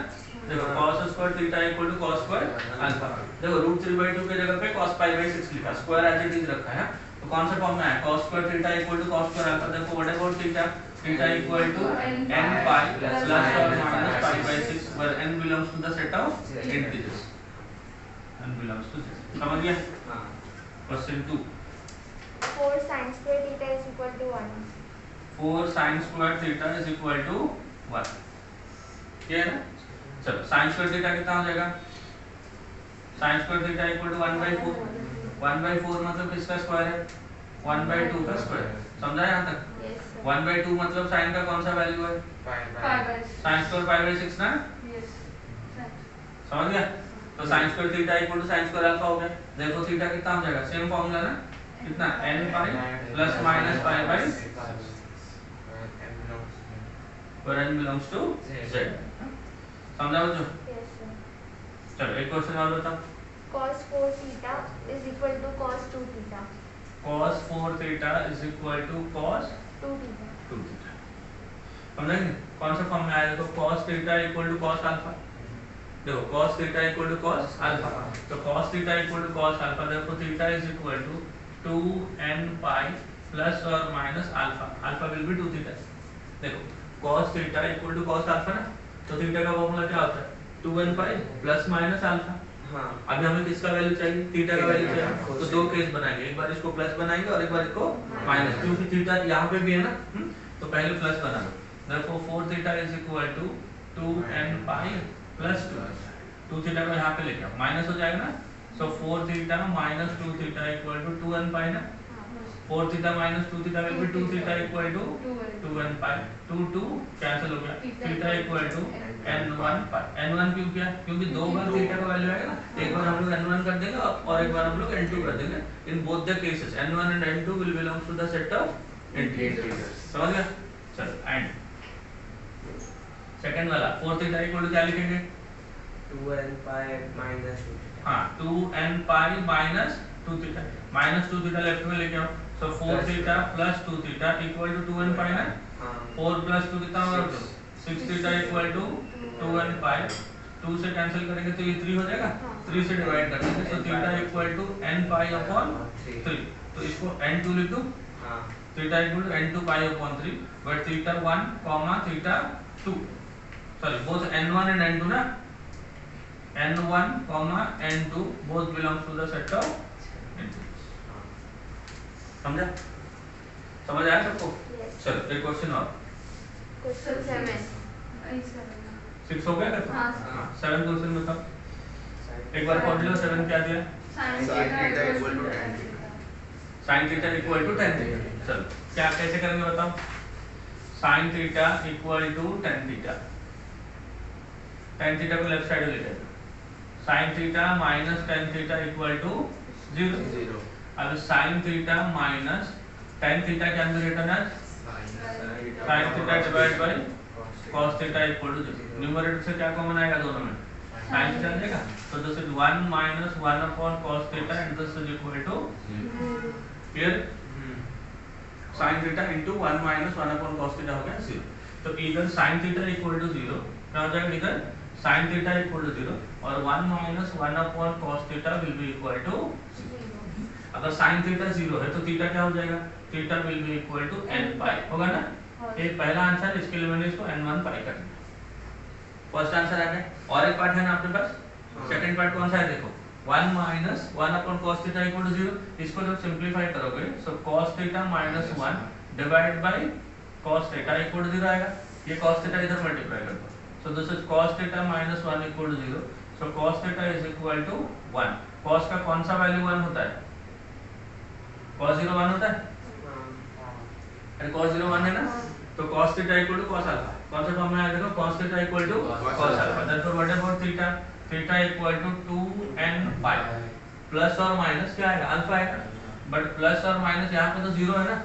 Speaker 1: देखो cos square theta equal to cos square alpha. देखो √3/2 के जगह पे cos π/6 लिखा, स्क्वायर एज इट इज रखा है। तो कौन सा फॉर्म में है? cos square theta equal to cos square alpha. देखो what about theta? Theta equal to n pi plus और minus π/6, where n belongs to the set of integers, n belongs to 0। समझ गए?
Speaker 4: हाँ,
Speaker 1: question 2।
Speaker 2: 4 sin square theta is equal to 1.
Speaker 1: 4 sin square theta is equal to 1। ये है ना? चलो sin square theta कितना हो जाएगा? sin square theta equal to 1/4। 1/4 मतलब किसका स्क्वायर है? 1/2 का स्क्वायर। समझा यहाँ तक?
Speaker 2: Yes, sir.
Speaker 1: 1/2 मतलब sin का कौन सा वैल्यू है?
Speaker 5: 5/6.
Speaker 1: sin स्क्वायर π/6 ना,
Speaker 5: Yes.
Speaker 1: समझ गया? तो sin square theta equal to sin square alpha हो गया। देखो थीटा कितना हो जाएगा? सेम फॉर्मूला ना, कितना? n pi plus minus π/6, where n belongs to z। समझा बच्चों?
Speaker 2: Yes, sir.
Speaker 1: चलो एक क्वेश्चन और बताओ।
Speaker 2: Cos 4 theta is equal to cos 2 theta.
Speaker 1: cos 4 theta is equal to cos
Speaker 2: 2 theta.
Speaker 1: 2 theta। समझेंगे? कौन सा फॉर्म में आएगा? तो cos theta equal to cos alpha. देखो cos theta equal to cos alpha, तो cos theta equal to cos alpha. देखो theta is equal to 2n pi plus और minus alpha, alpha will be 2 theta. देखो cos theta equal to cos alpha ना, तो theta का formula क्या होता है? 2n pi plus minus alpha.
Speaker 4: हाँ,
Speaker 1: अभी हमें किसका वैल्यू चाहिए? थीटा का वैल्यू चाहिए। तो दो केस बनाएंगे, एक बार इसको प्लस बनाएंगे और एक बार इसको माइनस, क्योंकि थीटा यहाँ पे भी है ना, तो पहले प्लस बना लो। देखो 4 theta is equal to 2n pi plus 2 theta को यहाँ पे लेके आओ, माइनस हो जाएगा ना। So 4 theta minus 2 theta equal to 2n pi ना, 4 theta minus 2 theta will be 2 theta equal to 2n pi, 2 cancel हो गया, theta equal to n1 pi. n1 क्यों किया? क्योंकि दो बार थीटा का वैल्यू आएगा ना, एक बार हम लोग n1 कर देंगे और एक बार हम लोग n2 कर देंगे। In both the cases n1 and n2 will belongs to the set of integers. समझ गए? चलो एंड सेकंड वाला 4 थीटा इक्वल टू क्या लिखेंगे?
Speaker 4: 2n pi minus 2
Speaker 1: हाँ 2n पाई minus 2 theta, minus 2 theta left में लेके आओ, so 4 theta plus 2 theta equal to 2n pi ना,
Speaker 4: हाँ
Speaker 1: 4 प्लस 2 कितना होगा? 6 theta equal to 2n pi, 2 से कैंसिल करेंगे तो ये 3 हो जाएगा, 3 से डिवाइड कर देंगे, so theta equal to n pi upon 3, तो इसको n2 लिख दूं,
Speaker 4: हाँ
Speaker 1: theta equal to n2 pi upon 3, but theta 1 comma theta 2, sorry both n1 and n2 ना, n1 comma n2 both belongs to the set of integers. समझा? समझ आया सबको?
Speaker 2: Yes.
Speaker 1: चलो एक क्वेश्चन और,
Speaker 2: Question 7.
Speaker 1: 6 हो गया क्या?
Speaker 5: हाँ,
Speaker 1: हाँ 7 क्वेश्चन बताओ, एक बार पढ़ लो। 7 क्या दिया?
Speaker 5: sin theta equal to tan theta.
Speaker 1: sin theta equal to tan theta, चलो क्या कैसे करेंगे बताओ? sin theta equal to tan theta, tan theta को लेफ्ट साइड में ले जाओ, sin theta minus tan theta equal to 0, अब sin theta minus tan theta के अंदर रिटर्न है sin theta divide by cos theta equal to 0, numerator से क्या कॉमन आएगा दोनों में? sin थीटा आ जाएगा, तो this is 1 minus 1 upon cos theta and this is equal to here sin theta into 1 minus 1 upon cos theta हो गया 0, तो इधर sin थीटा इक्वल टू 0 क्या हो जाएगा? इधर sin थीटा इक्वल टू 0 और 1 minus 1 upon cos theta will be equal to, अगर sin थीटा 0 है तो थीटा क्या हो जाएगा? Theta will be equal to n pi, होगा ना? एक पहला आंसर, इसके लिए मैंने इसको n1 पाई कर दिया, फर्स्ट आंसर आ गया। और एक पार्ट है ना आपके पास, सेकंड पार्ट कौन सा है देखो, 1 minus 1 upon cos theta equal to 0, इसको जब सिंपलीफाई करोगे so cos theta minus 1 divide by cos theta equal to 0 आएगा, ये cos थीटा इधर मल्टीप्लाई कर दो, so this is cos theta minus 1 equal to 0, so cos theta is equal to 1, cos का कौन सा वैल्यू 1 होता है? cos 0 1 होता है, अरे cos 0 1 है ना, तो cos theta equal to cos alpha, कौन सा फॉर्म में आया देखो, cos theta equal to cos alpha, therefore what about theta? Theta equal to 2n pi, plus और माइनस क्या आएगा? अल्फा आएगा, बट प्लस और माइनस यहाँ पे तो 0 है ना,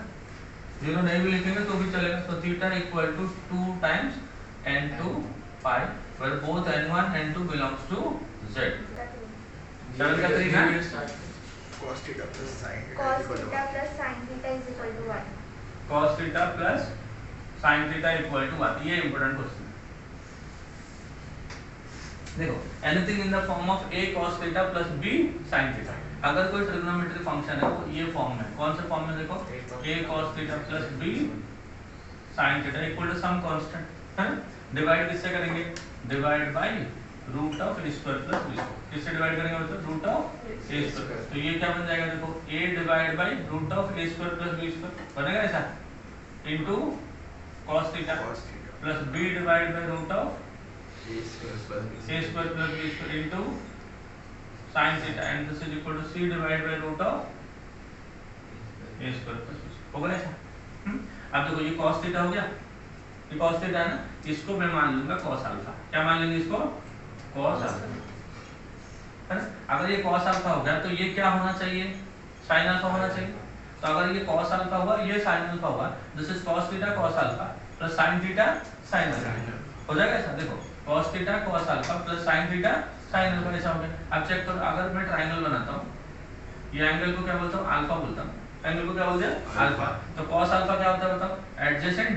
Speaker 1: 0 नहीं भी लिखेंगे तो भी चलेगा, so theta equal to 2 times n2 pi, where both n1 and n2 belongs to z. 7 का तरीका
Speaker 3: cos theta plus sin
Speaker 2: Cos theta plus sin theta is equal to 1.
Speaker 1: cos theta plus sin theta equal to 1, ये important question है। देखो anything in the form of a cos theta plus b sin theta, अगर कोई trigonometry function है वो ये form में, कौन से फॉर्म में देखो, a cos theta plus b sin theta equal to some constant है, डिवाइड किससे करेंगे? Divide by root of a square plus b square, किससे डिवाइड करेंगे मतलब? रूट ऑफ a स्क्वायर, तो ये क्या बन जाएगा देखो, a divide by root of a square plus b square बनेगा ऐसा, into cos theta plus b divide by root of a square plus b square into sin theta and this is equal to c divide by root of a square plus b square, होगा ऐसा। अब देखो ये cos theta हो गया, ये cos theta है ना, इसको मैं मान लूंगा cos अल्फा, क्या मान लेंगे इसको? cos अल्फा है ना, अगर ये cos अल्फा हो गया तो ये क्या होना चाहिए? sin अल्फा होना चाहिए, तो अगर ये cos अल्फा हुआ, ये sin अल्फा हुआ, this is cos theta cos alpha plus sin theta sin alpha, हो जाएगा ऐसा। देखो cos theta cos alpha plus sin theta sin alpha ऐसा हो गया। अब चेक करो, अगर मैं ट्रायंगल बनाता हूँ, ये एंगल को क्या बोलता हूँ? अल्फा बोलता हूँ, एंगल को क्या बोलते हैं? अल्फा, तो cos अल्फा क्या होता है बताओ? एडजेसेंट,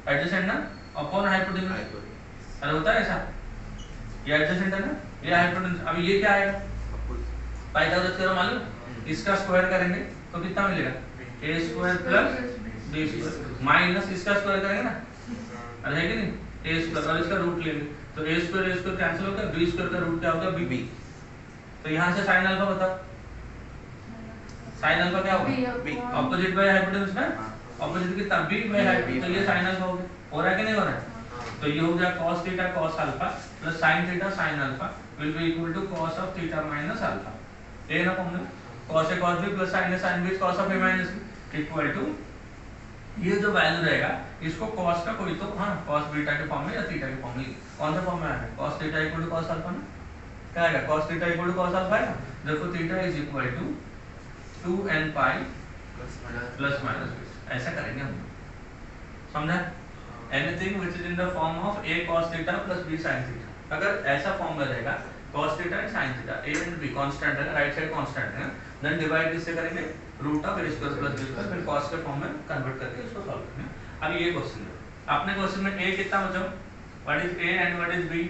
Speaker 1: एडजेसेंट ना अपॉन हाइपोटेन्यूज, अरे होता है ऐसा, ये एडजेसेंट है ना, ये हाइपोटेन्यूज, अब ये क्या आएगा? पाइथागोरस थ्योरम मालूम, इसका स्क्वायर करेंगे तो कितना मिलेगा? a square plus b square minus इसका स्क्वायर करेंगे ना, अरे है कि नहीं, a स्क्वायर और इसका रूट लेंगे तो a स्क्वायर कैंसिल हो गया, b स्क्वायर का रूट क्या होगा? b, तो यहाँ से sin अल्फा बताओ, sin अल्फा क्या होगा? ऑपोजिट बाय हाइपोटेन्यूज ना, ऑपोजिट कितना? b बाय हाइपोटेन्यूज, तो ये sin अल्फा हो गया, हो रहा है कि नहीं हो रहा है? तो ये हो गया cos theta cos alpha plus sin theta sin alpha will be equal to cos of theta minus alpha, ये ना formula, cos a cos b plus sin a sin b cos of a minus b equal to, ये जो value रहेगा इसको cos का कोई तो हाँ cos बीटा के फॉर्म में या थीटा के फॉर्म में, कौन सा फॉर्म में आएगा? cos theta equal to cos alpha ना, क्या आएगा? cos theta equal to cos alpha है, देखो theta is equal to 2n pi plus minus, ऐसा करेंगे हम, समझा? Anything which is in the form of a cos theta plus b sin theta. अगर ऐसा फॉर्म में रहेगा cos theta and sin theta, a and b constant है, right side constant है, देन डिवाइड किससे करेंगे, root of a square plus b square, फिर cos के फॉर्म में कन्वर्ट करके इसको सॉल्व करेंगे। अब ये क्वेश्चन है, आपने क्वेश्चन में a कितना बचा, what is a and what is b,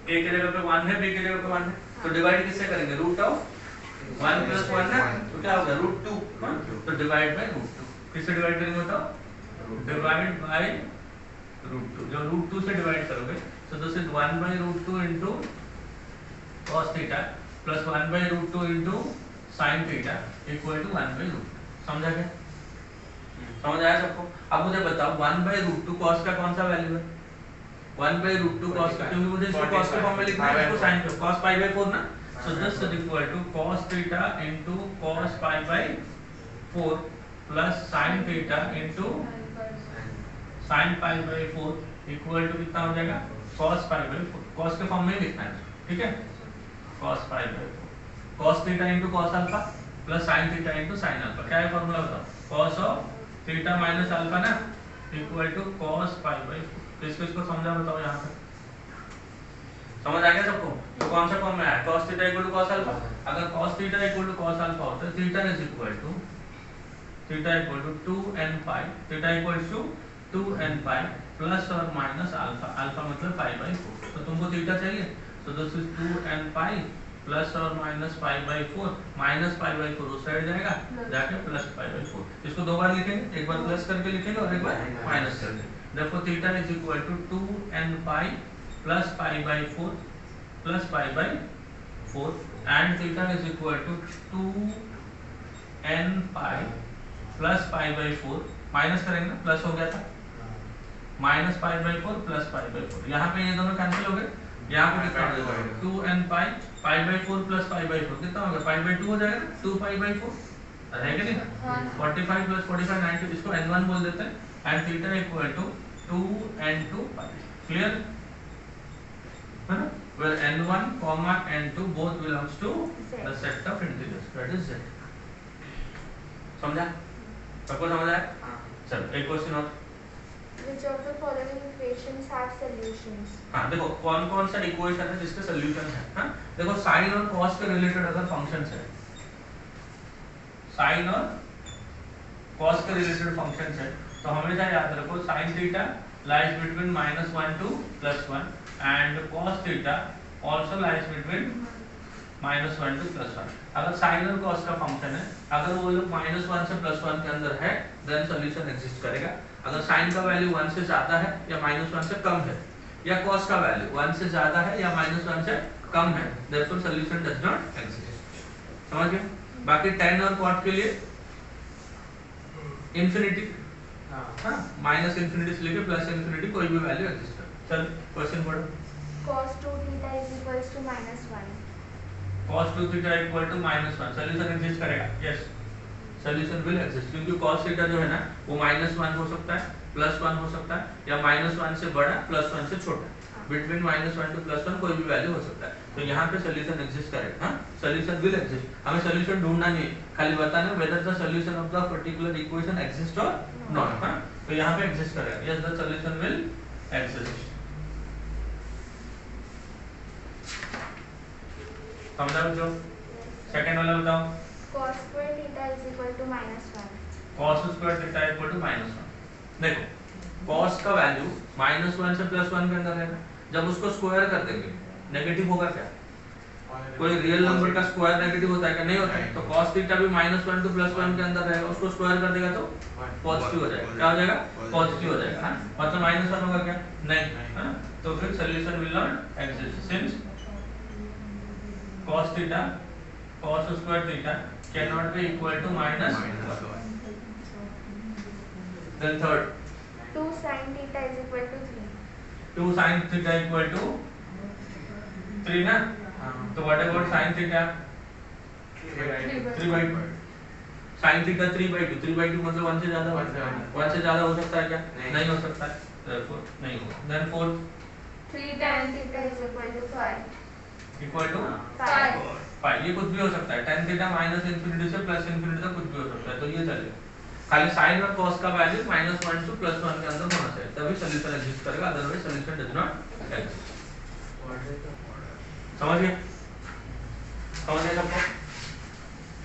Speaker 1: a की जगह पे 1 है, b की जगह पे 1 है, तो डिवाइड किससे करेंगे, रूट ऑफ 1 प्लस 1 है, तो क्या होगा रूट 2, तो डिवाइड बाय रूट 2, किससे डिवाइड करेंगे बताओ, डिवाइड बाय रूट 2, जो रूट 2 से डिवाइड करोगे so this is 1 by root 2 into cos theta plus 1 by root 2 into sin theta equal to 1 by root 2, समझा क्या, समझ आया सबको। अब मुझे बताओ 1 by root 2 cos का कौन सा वैल्यू है, 1 by root 2 cos का, क्योंकि मुझे इसको cos के फॉर्म में लिखना है, इसको sin पे, cos pi by 4 ना, so this is equal to cos theta into cos pi by 4 plus sin theta into sin pi by 4 equal to कितना हो जाएगा, cos pi by 4, cos के फॉर्म में ही लिखना है, ठीक है, cos pi by 4, cos theta into cos alpha plus sin theta into sin alpha, क्या है फॉर्मूला बताओ, cos of theta minus alpha ना equal to cos pi by 4, तो इसको समझा बताओ यहाँ पे, समझ आ गया सबको, तो कौन सा फॉर्म में आया, cos theta equal to cos alpha, अगर cos theta equal to cos alpha होता है, theta is equal to 2n pi, theta equal to 2n pi plus और माइनस अल्फा, अल्फा मतलब पाई बाई 4, तो तुमको थीटा चाहिए, तो this is 2n pi plus और minus pi by 4, minus pi by 4 उस साइड जाएगा, जाके प्लस पाई बाई 4, इसको दो बार लिखेंगे, एक बार प्लस करके लिखेंगे और एक बार माइनस करके, देखो theta is equal to 2n pi plus pi by 4 plus pi by 4 and theta is equal to 2n pi plus pi by 4, minus करेंगे ना, प्लस हो गया था, minus pi by 4 plus pi by 4, यहाँ पे ये दोनों कैंसिल हो गए, यहाँ पे कितना हो जाएगा 2n pi pi by 4 plus pi by 4 कितना होगा, पाई बाई 2 हो जाएगा, 2 पाई बाई 4 है कि नहीं, 45 प्लस 45 90, इसको n1 बोल देते हैं and theta equal to 2n2 pi, clear है ना, where n1 comma n2 both belongs to the set of integers, that is z, समझा सबको, समझ आया, चलो एक क्वेश्चन और,
Speaker 2: Which of the following equations have solutions?
Speaker 1: हाँ देखो कौन कौन सा इक्वेशन है जिसके सॉल्यूशन है, हाँ देखो साइन और कॉस के रिलेटेड अगर फंक्शंस है, साइन और कॉस के रिलेटेड फंक्शंस है, तो हमेशा याद रखो sine theta lies between -1 to +1 and cos theta also lies between -1 to +1, अगर साइन और कॉस का फंक्शन है, अगर वो लोग -1 से +1 के अंदर है देन सॉल्यूशन एग्जिस्ट करेगा, अगर साइन का वैल्यू 1 से ज्यादा है या -1 से कम है, या कॉस का वैल्यू 1 से ज्यादा है या -1 से कम है, therefore solution does not exist, समझ गए। बाकी tan और cot के लिए इंफिनिटी, हाँ माइनस इंफिनिटी से लेके प्लस इंफिनिटी कोई भी वैल्यू एग्जिस्ट कर, चल क्वेश्चन पढ़ो,
Speaker 2: Cos 2 theta is equals to -1.
Speaker 1: cos 2 theta equal to -1, solution exist करेगा, यस सॉल्यूशन विल एग्जिस्ट, क्योंकि cos थीटा जो है ना वो -1 हो सकता है, +1 हो सकता है, या -1 से बड़ा +1 से छोटा, बिटवीन -1 to +1 कोई भी वैल्यू हो सकता है, तो यहाँ पे सॉल्यूशन एग्जिस्ट करेगा, हाँ सॉल्यूशन विल एग्जिस्ट, हमें सॉल्यूशन ढूंढना नहीं, खाली बताना whether the solution of the particular equation exist और नॉट, हाँ तो यहाँ पे एग्जिस्ट करेगा, yes the solution will exist, समझा बच्चों, सेकंड वाला बताओ,
Speaker 2: Cos square theta is equal to -1.
Speaker 1: cos square theta equal to -1, देखो cos का वैल्यू -1 से +1 के अंदर रहेगा, जब उसको स्क्वायर कर देंगे नेगेटिव होगा क्या, कोई रियल नंबर का स्क्वायर नेगेटिव होता है क्या, नहीं होता है, तो cos थीटा भी -1 to +1 के अंदर रहेगा, उसको स्क्वायर कर देगा तो पॉजिटिव हो जाएगा, क्या हो जाएगा पॉजिटिव हो जाएगा, हाँ मतलब -1 होगा क्या, नहीं, हाँ तो फिर solution will not exist since cos theta cos square theta cannot be equal to -1, then third
Speaker 2: 2 sin theta is equal to 3.
Speaker 1: 2 sin theta equal to 3 ना, तो what about sin theta 3/2, sin theta 3/2, 3/2 मतलब 1 से ज्यादा, 1 से ज्यादा हो सकता है क्या, नहीं हो सकता है, therefore नहीं होगा, then 4
Speaker 2: 3 tan theta is equal to 5.
Speaker 1: equal to
Speaker 2: 5.
Speaker 1: 5, ये कुछ भी हो सकता है, tan थीटा माइनस इंफिनिटी से प्लस इंफिनिटी तक कुछ भी हो सकता है, तो ये चलेगा, खाली साइन और cos का वैल्यू -1 to +1 के अंदर होना चाहिए, तभी सॉल्यूशन एग्जिस्ट करेगा, otherwise solution does not exist. समझ गए सबको?